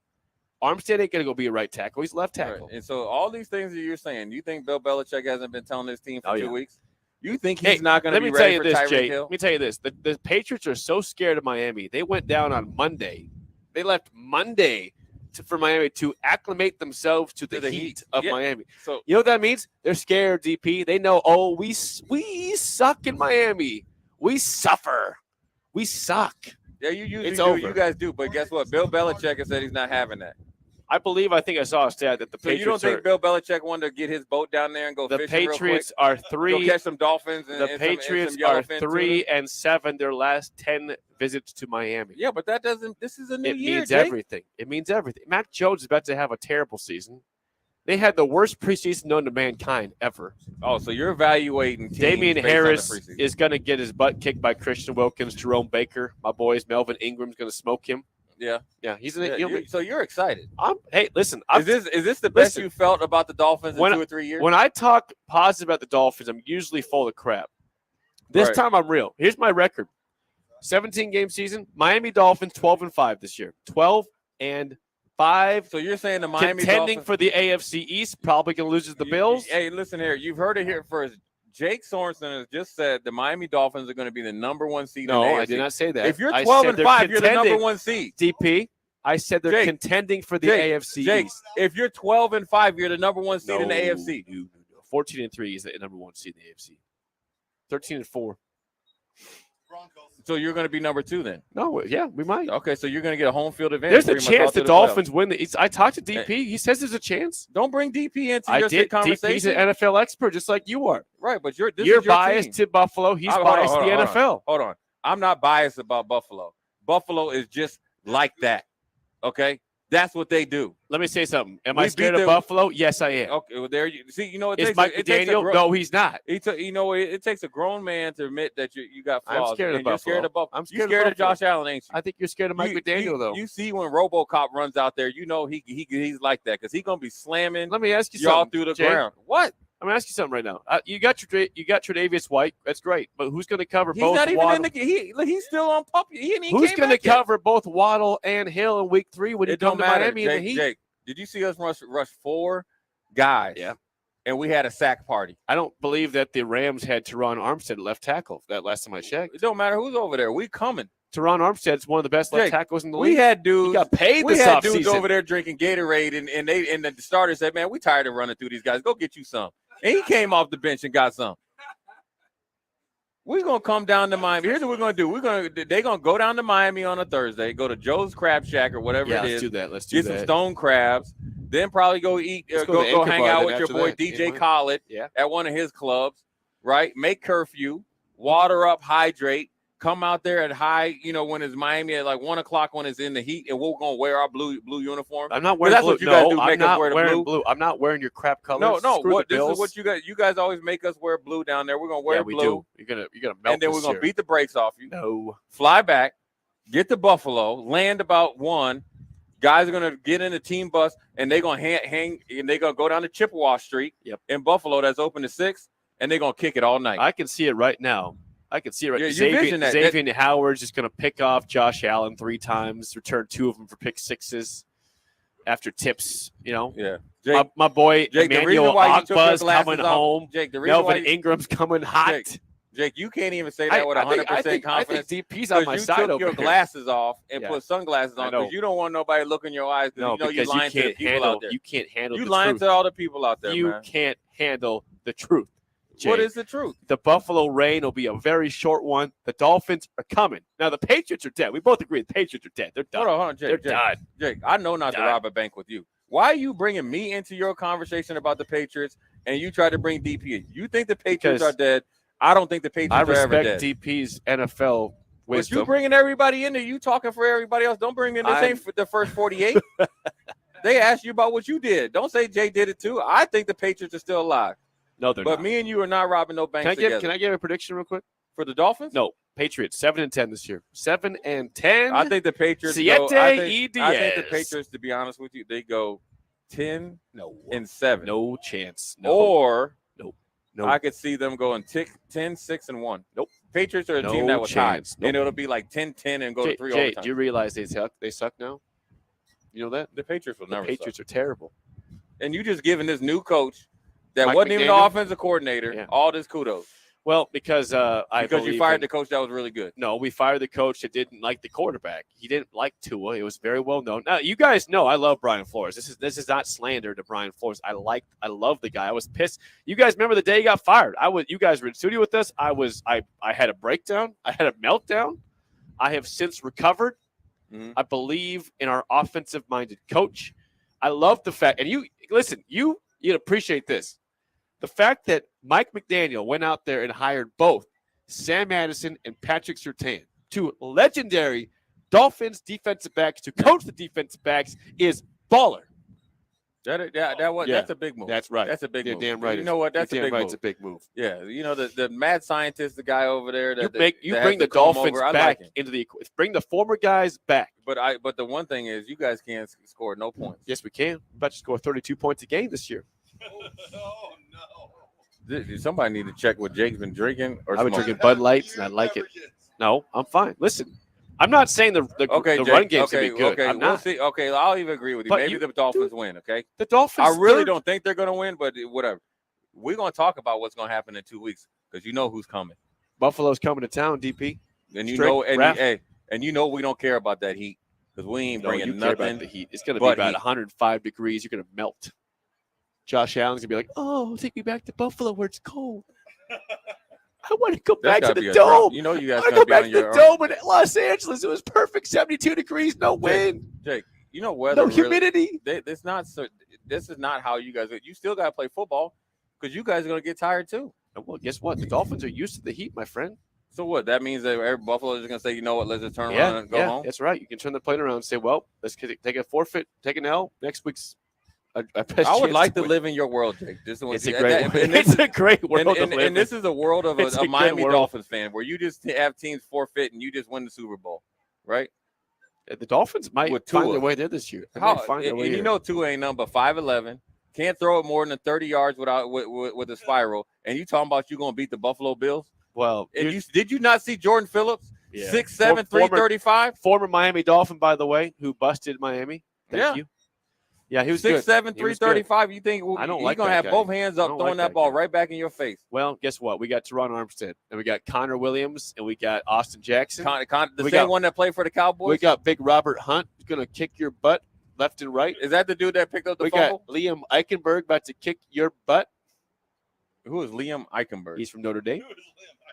Armstead ain't going to go be a right tackle. He's left tackle. Right. And so all these things that you're saying, you think Bill Belichick hasn't been telling his team for 2 yeah. weeks? You think he's not going to let be me tell ready you for this, Tyreek Jay. Hill? Let me tell you this. The Patriots are so scared of Miami. They went down on Monday. They left Monday for Miami to acclimate themselves to the heat of Yeah. Miami. So you know what that means? They're scared, DP. They know, oh, we suck in Miami. We suffer. We suck. Yeah, you usually It's do. over. You guys do. But guess what? Bill Belichick has said he's not having that. I think I saw a stat that the So you don't Patriots think Bill Belichick wanted to get his boat down there and go the fishing Patriots real are quick? three. Go catch some dolphins. And, The and Patriots some are yellowfin 3-7 their last 10 visits to Miami. Yeah, but that doesn't. This is a new It year. means Jake. everything. It means everything. Mac Jones is about to have a terrible season. They had the worst preseason known to mankind ever. Oh, so you're evaluating teams Damian based on the Harris preseason. is going to get his butt kicked by Christian Wilkins, Jerome Baker. My boys, Melvin Ingram's going to smoke him. Yeah, yeah. He's Yeah, in it. so you're excited. Hey, listen. Is this the best you felt about the Dolphins in 2 or 3 years? When I talk positive about the Dolphins, I'm usually full of crap. This Right. time I'm real. Here's my record: 17-game season. Miami Dolphins 12-5 this year. 12-5. So you're saying the Miami contending Dolphins for the AFC East, probably going to lose to the Bills. Hey, listen here. You've heard it here first. Jake Sorensen has just said the Miami Dolphins are going to be the number 1 seed. No, in the AFC. I did not say that. If you're I 12 said and they're 5, you're the number contending. 1 seed. DP, I said they're Jake, contending for the Jake, AFC Jake, East. if you're 12 and 5, you're the number 1 seed in the AFC. No. 14-3 is the number 1 seed in the AFC. 13-4. So you're going to be number 2 then? No, yeah, we might. Okay, so you're going to get a home field advantage. There's a pretty much all chance the through playoffs. Dolphins win the East. I talked to DP. He says there's a chance. Don't bring DP into I your did. conversation. DP's an NFL expert, just like you are. Right, but you're You're your biased team. to Buffalo. He's Hold on, biased hold to the on, NFL. Hold on. I'm not biased about Buffalo. Buffalo is just like that. Okay? That's what they do. Let me say something. Am We I scared beat of them- Buffalo? Yes, I am. Okay, well, there you see. You know, Is Mike McDaniel? No, he's not. It takes a grown man to admit that you got flaws. I'm scared of and you're scared Buffalo. of Buffalo. I'm You're scared of of Josh Buffalo. Allen, ain't you? I think you're scared of Mike McDaniel, though. You see when RoboCop runs out there, you know he's like that because he's gonna be slamming. Let me ask you y'all something, through the Jay. ground. What? I'm gonna ask you something right now. You got Tre'Davious White. That's great, but who's going to cover He's both? not even Waddle? in the. He's still on puppy. Who's going to cover both Waddle and Hill in Week 3 when you It come don't to matter. Miami in the Jake, Heat? Jake, did you see us rush 4 guys? Yeah. And we had a sack party. I don't believe that the Rams had Teron Armstead at left tackle. That last time I checked. It don't matter who's over there. We coming. Teron Armstead's one of the best left Jake, tackles in the we league. had dudes. He got paid We this had dudes offseason. over there drinking Gatorade, and the starter said, "Man, we tired of running through these guys. Go get you some." And he came off the bench and got some. We're gonna come down to Miami. Here's what we're gonna do. They're gonna go down to Miami on a Thursday. Go to Joe's Crab Shack or whatever Yeah, it let's is. do that. Let's do get that. some stone crabs. Then probably go eat. Let's go Go to the Anchor hang Bar out then with your after boy that. DJ Yeah. Khaled Yeah. at one of his clubs. Right. Make curfew. Water up. Hydrate. Come out there at high, when it's Miami at like 1 o'clock when it's in the heat, and we're gonna wear our blue uniform. I'm not wearing that's blue. what you guys do. I'm Make not us wear the wearing blue. I'm not wearing your crap colors. No. Screw What the this is Bills. what you guys always make us wear blue down there. We're gonna wear Yeah, we blue. do. You're gonna melt. And then this we're gonna year. beat the brakes off you. No. Fly back, get to Buffalo, land about 1. Guys are gonna get in the team bus, and they're gonna hang, and they're gonna go down to Chippewa Street in Buffalo, that's open to 6, and they're gonna kick it all night. I can see it right now. I can see it right Yeah, now. you vision that. Xavier Howard's just going to pick off Josh Allen 3 times, return 2 of them for pick 6s after tips, Yeah. my boy Jake, the reason Emmanuel why you took your Ogba's glasses coming off- home. Jake, the reason why Melvin you- Ingram's coming hot. Jake, Jake, you can't even say that with 100% confidence. I think DP's on my you side took over your here. glasses off and Yeah. put sunglasses I on know. because you don't want nobody to look in your eyes No, because you know because you're lying to the can't people handle. out there. You can't handle. You the lying truth. to all the people out there, You man. can't handle the truth. What Jake. is the truth? The Buffalo reign will be a very short one. The Dolphins are coming. Now, the Patriots are dead. We both agree the Patriots are dead. They're done. Hold on, Jake. They're Jake, done. Jake, I know not to Done. rob a bank with you. Why are you bringing me into your conversation about the Patriots and you try to bring DP in? You think the Patriots Because are dead. I don't think the Patriots I are ever respect dead. DP's NFL But wisdom. you bringing everybody in there. You talking for everybody else. Don't bring in this I'm- ain't the first 48. They asked you about what you did. Don't say Jay did it too. I think the Patriots are still alive. No, they're But not. me and you are not robbing no banks Can I give a prediction real quick? for the Dolphins? No, Patriots 7-10 this year. 7-10. I think the Patriots Siete go, I think the Diaz. Patriots, to be honest with you, they go 10-7. No chance. No. Or No. I could see them going 10-6-1. Nope. Patriots are a team No that was chance. tied. And Nope. it'll be like 10-10 and go Jay, to 3 Jay, overtime. do you realize they suck? They suck now. You know that The Patriots will the never Patriots suck. are terrible. And you just giving this new coach that Mike wasn't even the McDaniel? offensive coordinator Yeah. all this kudos. Well, because I Because you believe fired in- the coach that was really good. No, we fired the coach that didn't like the quarterback. He didn't like Tua. It was very well known. Now, you guys know I love Brian Flores. This is not slander to Brian Flores. I love the guy. I was pissed. You guys remember the day he got fired? You guys were in studio with us. I had a breakdown. I had a meltdown. I have since recovered. Mhm. I believe in our offensive minded coach. I love the fact, and you'd appreciate this. The fact that Mike McDaniel went out there and hired both Sam Madison and Patrick Surtain, two legendary Dolphins defensive backs to coach the defensive backs, is baller. That's a big move. That's right. That's a big You're move. damn right. You know what? That's a You're big damn right. move. It's a big move. Yeah, you know the mad scientist, the guy over there. You That bring the has to come Dolphins over. I back like him. into the bring the former guys back. But the one thing is, you guys can't score no points. Yes, we can. We're about to score 32 points a game this year. Somebody need to check what Jake's been drinking or I've been smoking. drinking Bud Lights and I like it. No, I'm fine. Listen, I'm not saying the Okay, run Jake, game's okay, gonna be good. okay. I'm We'll not. see. Okay, I'll even agree with you. But Maybe the Dolphins win. Okay, The Dolphins. I really they're- don't think they're going to win, but whatever. We're going to talk about what's going to happen in 2 weeks because you know who's coming, Buffalo's coming to town, DP. and you Strict know, and ref. you know we don't care about that heat because we ain't No, bringing you care nothing. about the heat. It's going to be but about heat. 105 degrees. You're going to melt. Josh Allen's going to be like, "Oh, take me back to Buffalo where it's cold. I want to go That's back to gotta the be a dome. drop. You know you guys I want to gonna go be back on to the your dome in Los Angeles. It was perfect, 72 degrees, no wind, Jake, you know weather. no humidity." It's not. So, this is not how you guys. You still got to play football because you guys are going to get tired too. And well, guess what? The Dolphins are used to the heat, my friend. So what? That means that every Buffalo is going to say, you know what? Let's just turn around Yeah, and go home. that's right. You can turn the plane around and say, "Well, let's take a forfeit, take an L. Next week's a best I would chance like to win." live in your world, Jake. This is It's a great. and this It's a great world to live and this in. is a world of It's a a good Miami world. Dolphins fan where you just have teams forfeit and you just win the Super Bowl, right? The Dolphins might With find Tua. their way there this year. They How, might find their and way you here. know Tua ain't number 5'11", can't throw it more than 30 yards with a spiral, and you talking about you going to beat the Buffalo Bills? Well, And did you not see Jordan Phillips? Yeah. 6'7", 335? Former Miami Dolphin, by the way, who busted Miami. Thank Yeah. you. Yeah, he was good. 6'7", He was good. 335. You think I don't you're like going to that have guy. both hands I up don't throwing like that that ball guy. right back in your face? Well, guess what? We got Teron Armstead, and we got Connor Williams, and we got Austin Jackson. The We same got- one that played for the Cowboys? We got Big Robert Hunt, who's going to kick your butt left and right. Is that the dude that picked up the We fumble? got Liam Eichenberg about to kick your butt. Who is Liam Eichenberg? He's from Notre Dame.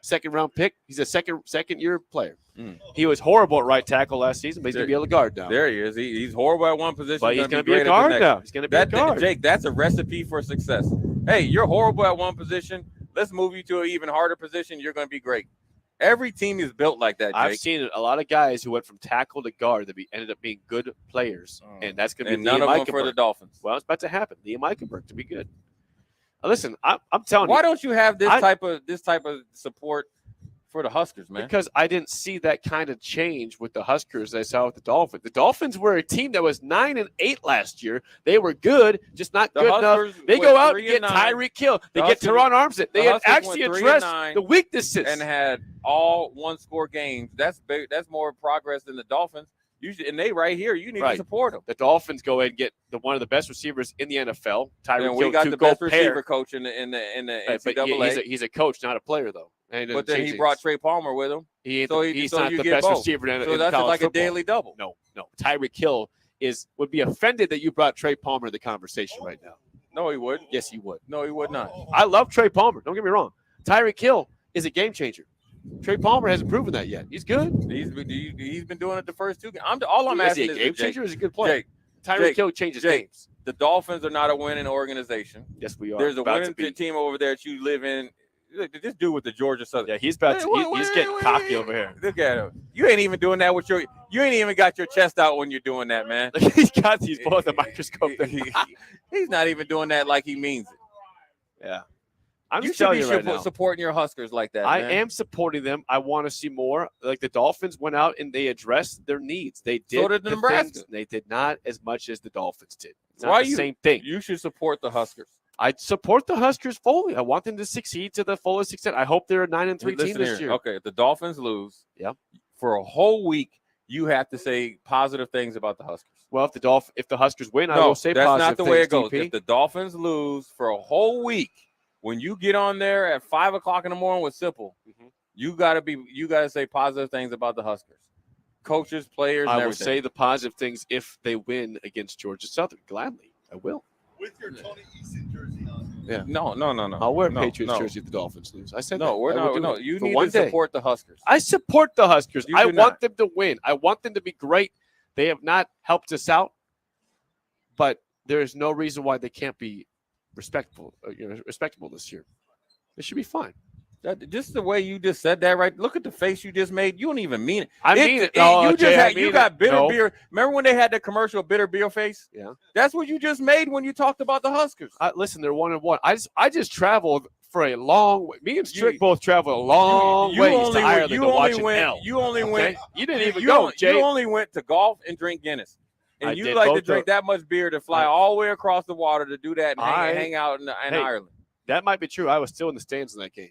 Second round pick. He's a second year player. Mm. He was horrible at right tackle last season, but he's going to be able to guard now. There he is. He's horrible at one position. But he's going to be a great at the guard next. now. He's going to be a guard. Jake, that's a recipe for success. Hey, you're horrible at one position. Let's move you to an even harder position. You're going to be great. Every team is built like that, Jake. I've seen a lot of guys who went from tackle to guard that ended up being good players, and that's going to be And none Liam of them for the Eichenberg. Dolphins. Well, it's about to happen. Liam Eichenberg to be good. Listen, I'm telling Why you. don't you have this I- type of support for the Huskers, man? Because I didn't see that kind of change with the Huskers that I saw with the Dolphins. The Dolphins were a team that was 9-8 last year. They were good, just not The good Huskers enough. They went go out and 3-9. get Tyreek Hill. They The get Huskers- Teron Armstead. They the had Huskers actually went addressed 3-9 the weaknesses. and had all one-score games. That's big. That's more progress than the Dolphins. Usually, and they right here. You need Right. to support them. The Dolphins go ahead and get one of the best receivers in the NFL. Tyreek And we Hill got to the go best pair. receiver coach in the Right, but NCAA. he's a coach, not a player, though. And But then he brought Trey Palmer with him. He's so not you the get best both. receiver in So in that's college like football. a daily double. No. Tyreek Hill would be offended that you brought Trey Palmer in the conversation right now. No, he would. Yes, he would. No, he would not. I love Trey Palmer. Don't get me wrong. Tyreek Hill is a game changer. Trey Palmer hasn't proven that yet. He's good. He's been doing it the first two games. All I'm Is asking he a is game Jake, changer? Or is he a good player? Jake, Tyreek Hill changes games. The Dolphins are not a winning organization. Yes, we are. There's a About to winning be. team over there that you live in. Look, this dude with the Georgia Southern. Yeah, he's about to. He's getting cocky over here. Look at him. You ain't even doing that with your. You ain't even got your chest out when you're doing that, man. He's got these both the microscope. He's not even doing that like he means it. Yeah. I'm You just should telling be you right now. supporting your Huskers like that. I man. am supporting them. I want to see more. Like the Dolphins went out and they addressed their needs. They did. So did the Nebraska. things. They did not as much as the Dolphins did. It's Why not the you- same thing. You should support the Huskers. I support the Huskers fully. I want them to succeed to the fullest extent. I hope they're a 9-3 team Listen this here. year. Okay, if the Dolphins lose, for a whole week, you have to say positive things about the Huskers. Well, if the Huskers win, I No, will say that's positive not the way it things, goes. DP. If the Dolphins lose for a whole week, when you get on there at 5:00 in the morning with Sipple, you gotta say positive things about the Huskers, coaches, players. I and will everything. say the positive things if they win against Georgia Southern. Gladly, I will. With your Tony Easton jersey on. Yeah. No. I'll wear a No, Patriots no. jersey if the Dolphins lose. I said No, that. we're I will not. do No, it you for need one to day. support the Huskers. I support the Huskers. You I do want not. them to win. I want them to be great. They have not helped us out, but there is no reason why they can't be respectable this year. They should be fine. Just the way you just said that, right? Look at the face you just made. You don't even mean it. I mean it. No, you Jay, I mean you it. got bitter No. beer. Remember when they had the commercial bitter beer face? Yeah. That's what you just made when you talked about the Huskers. Listen, they're 1-1. I just traveled for a long way. Me and Strick both traveled a long way to Ireland to watch an L. You only Okay? went. You didn't even you go, only- Jay. You only went to golf and drink Guinness. And I you did like to both drink those. that much beer to fly all the way across the water to do that and hang out in Hey, Ireland. That might be true. I was still in the stands in that game.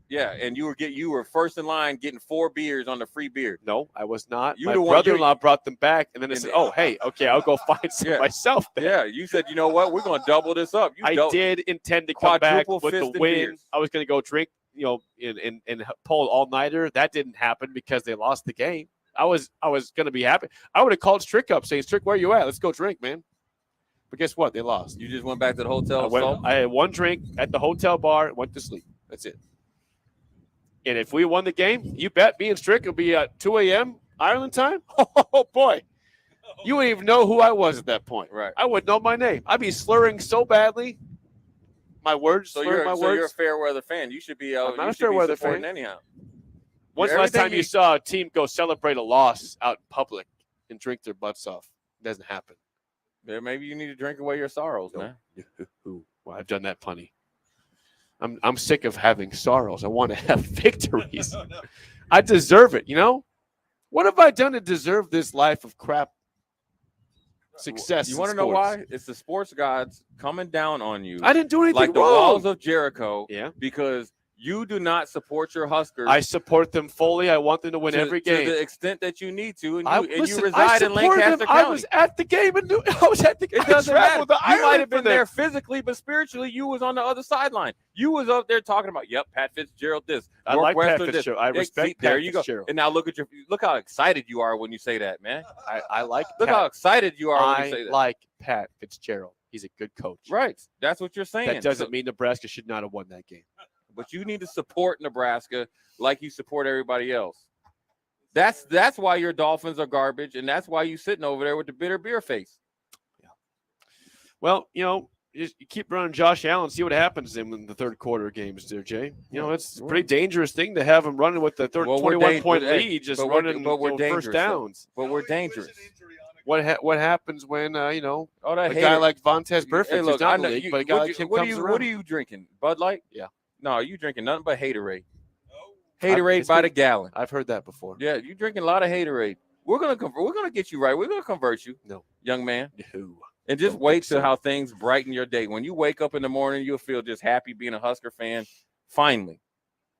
Yeah, and you were first in line getting 4 beers on the free beer. No, I was not. You My the one- brother-in-law brought them back, and then I said, "Oh, hey, okay, I'll go find some myself." Then. Yeah, you said, you know what? We're going to double this up. I did intend to come back Quadruple with the fisted win. beers. I was going to go drink, and pull all-nighter. That didn't happen because they lost the game. I was going to be happy. I would have called Strick up saying, "Strick, where you at? Let's go drink, man." But guess what? They lost. You just went back to the hotel. I had one drink at the hotel bar and went to sleep. That's it. And if we won the game, you bet me and Strick will be at 2 a.m. Ireland time. Oh, boy. You wouldn't even know who I was at that point. Right. I wouldn't know my name. I'd be slurring so badly. My words, So slurring my you're a words. fair weather fan. You should be. I'm not you a should fair be weather supporting fan. anyhow. When's the last Everything time you saw a team go celebrate a loss out in public and drink their butts off? It doesn't happen. Yeah, maybe you need to drink away your sorrows, man. Well, I've done that plenty. I'm sick of having sorrows. I want to have victories. I deserve it, What have I done to deserve this life of crap success? You want to know why? It's the sports gods coming down on you. I didn't do anything like the wrong. walls of Jericho. Yeah. Because you do not support your Huskers. I support them fully. I want them to win to, every to game. the extent that you need to, and you Listen, reside in supported Lancaster them. County. I was at the game and I was at the game. It doesn't matter. You might have been there. there physically, but spiritually, you was on the other sideline. You was up there talking about, "Yep, Pat Fitzgerald this, I like Pat Northwestern this." Fitzgerald. I respect See, there Pat you Fitzgerald. go. And now look how excited you are when you say that, man. I like. Look Pat. how excited you are when you say I that. like Pat Fitzgerald. He's a good coach. Right. That's what you're saying. That doesn't So- mean Nebraska should not have won that game. but you need to support Nebraska like you support everybody else. That's why your Dolphins are garbage, and that's why you sitting over there with the bitter beer face. Well, you keep running Josh Allen, see what happens in the third quarter games there, Jay. It's a pretty dangerous thing to have him running with the 21-point lead, just running first downs. But we're dangerous. What happens when a that guy like Vontez Burfict Hey, look, is not I in the know league, you- but a guy like him what comes around? are you drinking? Bud Light? Yeah. No, you drinking nothing but Haterade. Haterade by the gallon. I've heard that before. Yeah, you drinking a lot of Haterade. We're gonna get you right. We're gonna convert you. No, young man. No. And just Don't wait think till so. how things brighten your day. When you wake up in the morning, you'll feel just happy being a Husker fan. Finally,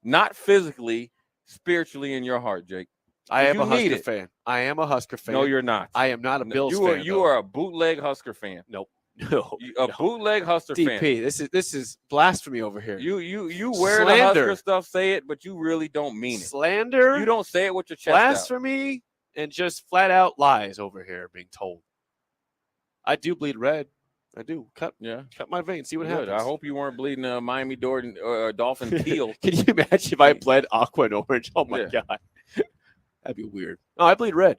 not physically, spiritually in your heart, Jake. I am You a need Husker it. fan. I am a Husker fan. No, you're not. I am not a Bills you fan. You are a bootleg Husker fan. Nope. No, A bootleg Husker fan. DP, this is blasphemy over here. You wear Slander. the Husker stuff, say it, but you really don't mean it. Slander. You don't say it with your chest out. Blasphemy and just flat out lies over here being told. I do bleed red. I do. Cut my veins. See what Good. happens. I hope you weren't bleeding Miami Dolphin teal. Can you imagine if I bled aqua and orange? Oh my god, that'd be weird. No, I bleed red.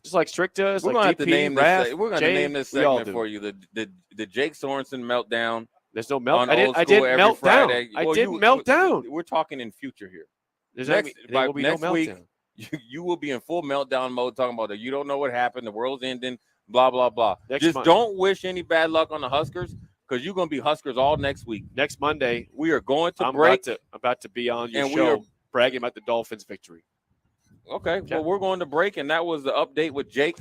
Just like Strick does. We're like gonna have DP, to name Raph, this. We're gonna Jay, name this we all segment do. for you. The Jake Sorensen meltdown. There's no melt. on I Old didn't School every melt down. Friday. I Well, didn't melt down. We're talking in future here. There will be no next week, meltdown. you will be in full meltdown mode, talking about that you don't know what happened, the world's ending, blah blah blah. Next Just Monday. don't wish any bad luck on the Huskers, because you're gonna be Huskers all next week. Next Monday, we are going to I'm break. about to be on your and we show are- bragging about the Dolphins' victory. Okay, well we're going to break, and that was the update with Jake.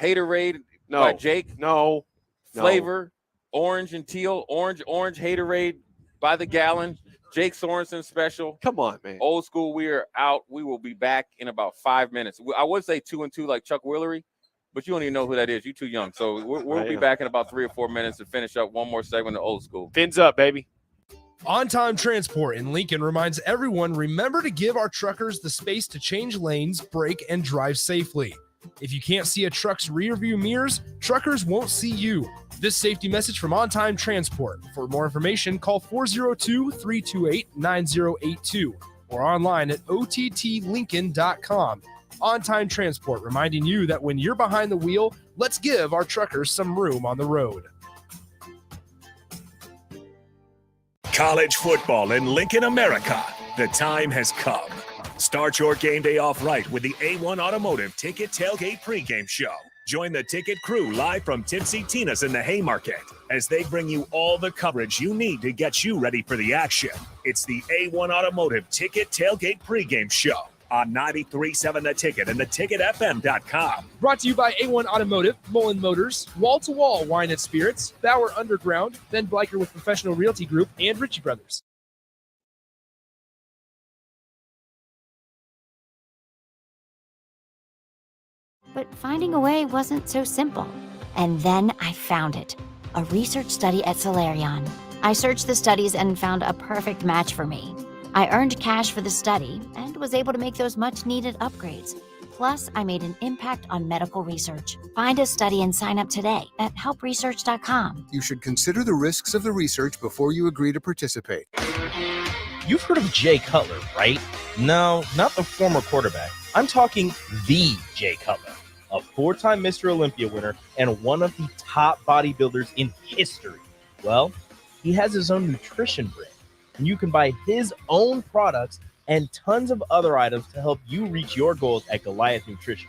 Haterade by Jake. No. Flavor, orange and teal, orange Haterade by the gallon. Jake Sorensen special. Come on, man. Old School, we are out. We will be back in about 5 minutes. I would say 2 and 2 like Chuck Willery, but you don't even know who that is. You're too young. So we'll be back in about 3 or 4 minutes to finish up one more segment of Old School. Fins up, baby. On Time Transport in Lincoln reminds everyone, remember to give our truckers the space to change lanes, brake, and drive safely. If you can't see a truck's rear view mirrors, truckers won't see you. This safety message from On Time Transport. For more information, call 402-328-9082 or online at ottlincoln.com. On Time Transport, reminding you that when you're behind the wheel, let's give our truckers some room on the road. College football in Lincoln, America. The time has come. Start your game day off right with the A1 Automotive Ticket Tailgate pregame show. Join the ticket crew live from Tipsy Tina's in the Haymarket as they bring you all the coverage you need to get you ready for the action. It's the A1 Automotive Ticket Tailgate pregame show on 93.7 The Ticket and theticketfm.com. Brought to you by A1 Automotive, Mullen Motors, Wall to Wall Wine and Spirits, Bauer Underground, Ben Bleicher with Professional Realty Group, and Ritchie Brothers. But finding a way wasn't so simple. And then I found it. A research study at Solarion. I searched the studies and found a perfect match for me. I earned cash for the study and was able to make those much-needed upgrades. Plus, I made an impact on medical research. Find a study and sign up today at helpresearch.com. You should consider the risks of the research before you agree to participate. You've heard of Jay Cutler, right? No, not the former quarterback. I'm talking the Jay Cutler, a 4-time Mr. Olympia winner and one of the top bodybuilders in history. Well, he has his own nutrition brand, and you can buy his own products and tons of other items to help you reach your goals at Goliath Nutrition.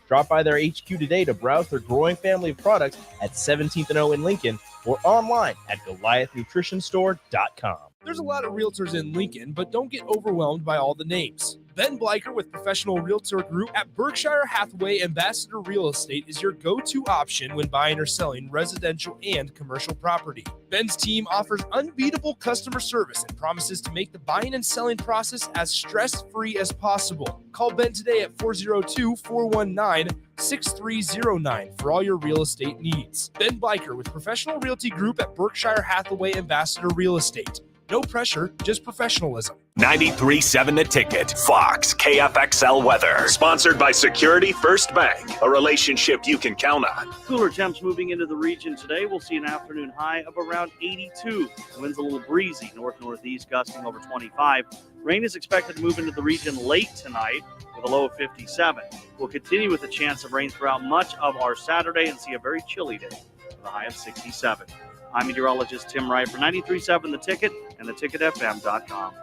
Drop by their HQ today to browse their growing family of products at 17th and O in Lincoln or online at GoliathNutritionStore.com. There's a lot of realtors in Lincoln, but don't get overwhelmed by all the names. Ben Bleicher with Professional Realtor Group at Berkshire Hathaway Ambassador Real Estate is your go-to option when buying or selling residential and commercial property. Ben's team offers unbeatable customer service and promises to make the buying and selling process as stress-free as possible. Call Ben today at 402-419-6309 for all your real estate needs. Ben Bleicher with Professional Realty Group at Berkshire Hathaway Ambassador Real Estate. No pressure, just professionalism. 93.7 The Ticket. Fox KFXL weather. Sponsored by Security First Bank. A relationship you can count on. Cooler temps moving into the region today. We'll see an afternoon high of around 82. Winds a little breezy, north-northeast gusting over 25. Rain is expected to move into the region late tonight with a low of 57. We'll continue with a chance of rain throughout much of our Saturday and see a very chilly day with a high of 67. I'm meteorologist Tim Wright for 93.7 The Ticket and theticketfm.com.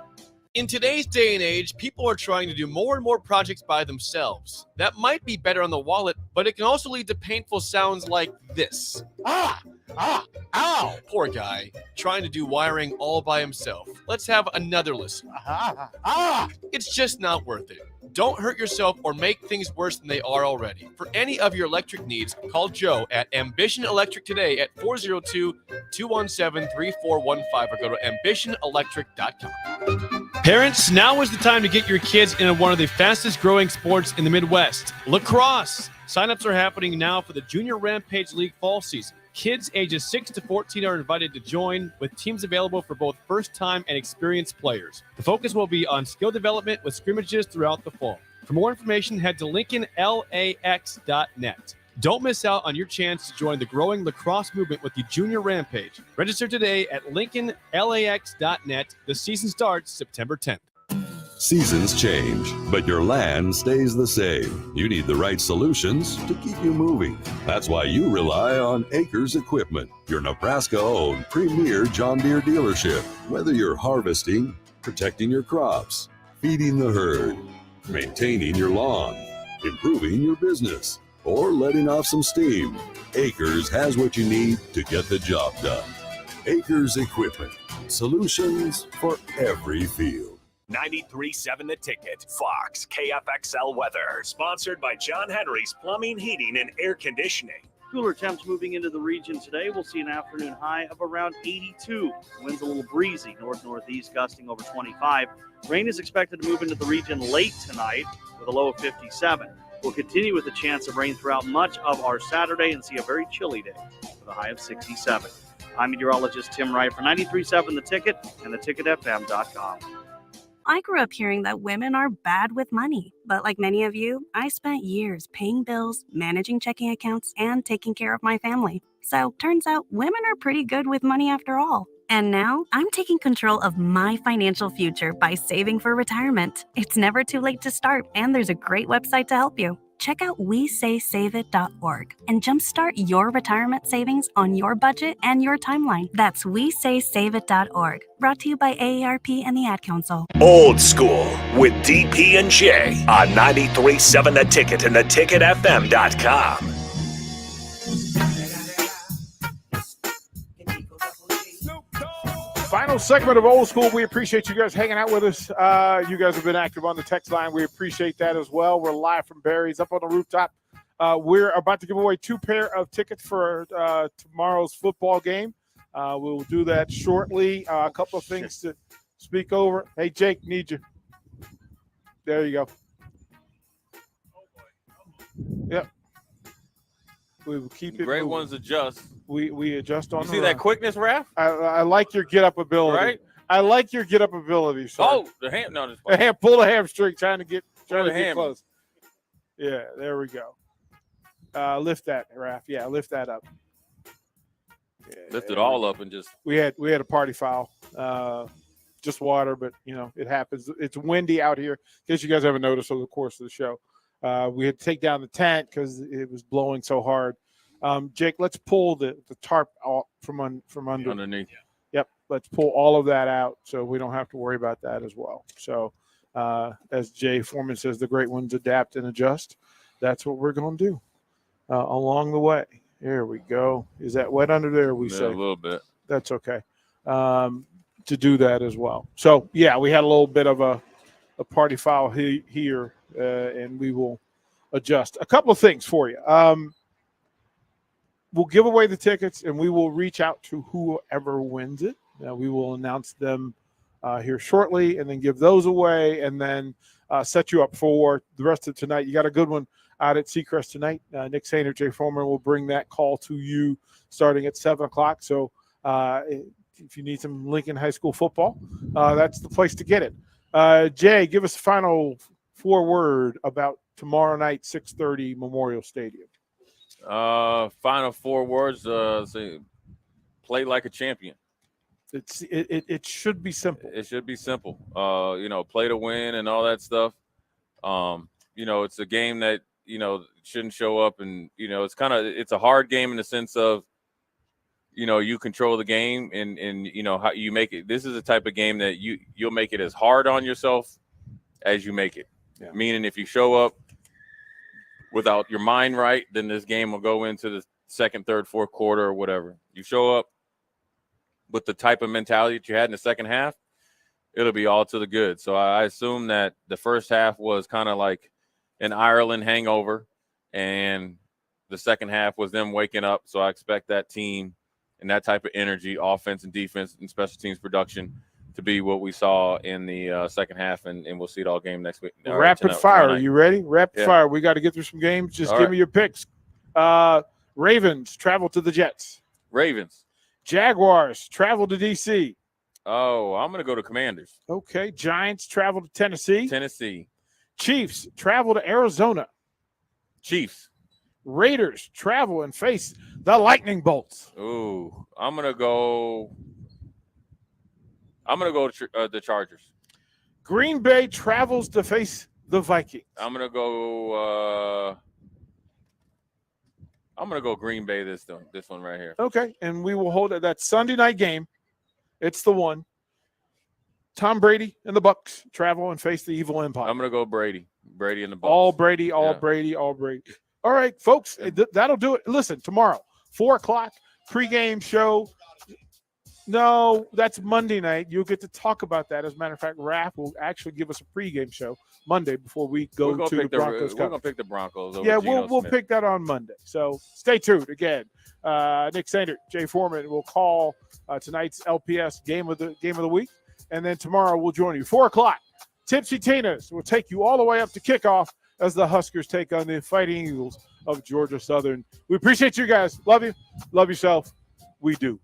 In today's day and age, people are trying to do more and more projects by themselves. That might be better on the wallet, but it can also lead to painful sounds like this. Ow! Poor guy, trying to do wiring all by himself. Let's have another listen. It's just not worth it. Don't hurt yourself or make things worse than they are already. For any of your electric needs, call Joe at Ambition Electric today at 402-217-3415 or go to ambitionelectric.com. Parents, now is the time to get your kids into one of the fastest growing sports in the Midwest, lacrosse. Signups are happening now for the Junior Rampage League fall season. Kids ages 6 to 14 are invited to join, with teams available for both first-time and experienced players. The focus will be on skill development with scrimmages throughout the fall. For more information, head to LincolnLAX.net. Don't miss out on your chance to join the growing lacrosse movement with the Junior Rampage. Register today at LincolnLAX.net. The season starts September 10th. Seasons change, but your land stays the same. You need the right solutions to keep you moving. That's why you rely on Acres Equipment, your Nebraska-owned premier John Deere dealership. Whether you're harvesting, protecting your crops, feeding the herd, maintaining your lawn, improving your business, or letting off some steam, Acres has what you need to get the job done. Acres Equipment, solutions for every field. 93.7 The Ticket, Fox, KFXL weather. Sponsored by John Henry's Plumbing, Heating, and Air Conditioning. Cooler temps moving into the region today. We'll see an afternoon high of around 82. Winds a little breezy, north-northeast gusting over 25. Rain is expected to move into the region late tonight with a low of 57. We'll continue with a chance of rain throughout much of our Saturday and see a very chilly day with a high of 67. I'm meteorologist Tim Wright for 93.7 The Ticket and theticketfm.com. I grew up hearing that women are bad with money, but like many of you, I spent years paying bills, managing checking accounts, and taking care of my family. So turns out women are pretty good with money after all. And now I'm taking control of my financial future by saving for retirement. It's never too late to start, and there's a great website to help you. Check out WeSaySaveIt.org and jumpstart your retirement savings on your budget and your timeline. That's WeSaySaveIt.org. Brought to you by AARP and the Ad Council. Old School with DP and J on 93.7 The Ticket and theticketfm.com. Final segment of Old School. We appreciate you guys hanging out with us. You guys have been active on the text line. We appreciate that as well. We're live from Barry's up on the rooftop. We're about to give away 2 pair of tickets for tomorrow's football game. We'll do that shortly. A couple of things to speak over. Hey, Jake, need you. There you go. Yep. We will keep it. Great moving. ones adjust. We adjust on. You the see run. that quickness, Raph? I like your get up ability. Right? I like your get up ability. Sir. Oh, the ham. No, the ham. Pull the hamstring, trying to get ham. close. Yeah, there we go. Lift that, Raph. Yeah, lift that up. Yeah, Lift it all up and just. We had a party foul. Just water, but it happens. It's windy out here. In case you guys haven't noticed over the course of the show, we had to take down the tent because it was blowing so hard. Jake, let's pull the tarp out from underneath. Yep, let's pull all of that out so we don't have to worry about that as well. So, as Jay Foreman says, the great ones adapt and adjust. That's what we're going to do along the way. Here we go. Is that wet under there? We say a little bit. That's okay. To do that as well. So, yeah, we had a little bit of a party foul here, and we will adjust. A couple of things for you. We'll give away the tickets, and we will reach out to whoever wins it. We will announce them here shortly and then give those away and then set you up for the rest of tonight. You got a good one out at Seacrest tonight. Nick Sainer, Jay Foreman will bring that call to you starting at 7 o'clock. So if you need some Lincoln High School football, that's the place to get it. Jay, give us a final 4-word about tomorrow night, 6:30 Memorial Stadium. Final 4 words. Say, play like a champion. It should be simple. It should be simple. Play to win and all that stuff. It's a game that shouldn't show up, and it's a hard game in the sense of you control the game, and how you make it. This is the type of game that you'll make it as hard on yourself as you make it. Yeah. Meaning, if you show up without your mind right, then this game will go into the second, third, fourth quarter or whatever. You show up with the type of mentality that you had in the second half, it'll be all to the good. So I assume that the first half was kind of like an Ireland hangover, and the second half was them waking up. So I expect that team and that type of energy, offense and defense and special teams production, to be what we saw in the second half, and we'll see it all game next week. Rapid fire. Are you ready? Rapid fire. We got to get through some games. Just give me your picks. Ravens travel to the Jets. Ravens. Jaguars travel to D.C. Oh, I'm gonna go to Commanders. Okay. Giants travel to Tennessee. Tennessee. Chiefs travel to Arizona. Chiefs. Raiders travel and face the Lightning Bolts. Ooh, I'm gonna go to the Chargers. Green Bay travels to face the Vikings. I'm gonna go Green Bay this one right here. Okay, and we will hold it. That Sunday night game. It's the one. Tom Brady and the Bucks travel and face the evil empire. I'm gonna go Brady. Brady and the Bucks. All Brady, all Yeah. Brady, all Brady. All right, folks, that'll do it. Listen, tomorrow, 4:00 pregame show. No, that's Monday night. You'll get to talk about that. As a matter of fact, Raph will actually give us a pregame show Monday before we go We're gonna to the pick Broncos. We're gonna pick the Broncos. Over Yeah, Geno we'll Smith. pick that on Monday. So stay tuned. Again, Nick Sander, Jay Foreman will call tonight's LPS game of the week, and then tomorrow we'll join you 4:00. Tipsy Tina's will take you all the way up to kickoff as the Huskers take on the Fighting Eagles of Georgia Southern. We appreciate you guys. Love you. Love yourself. We do.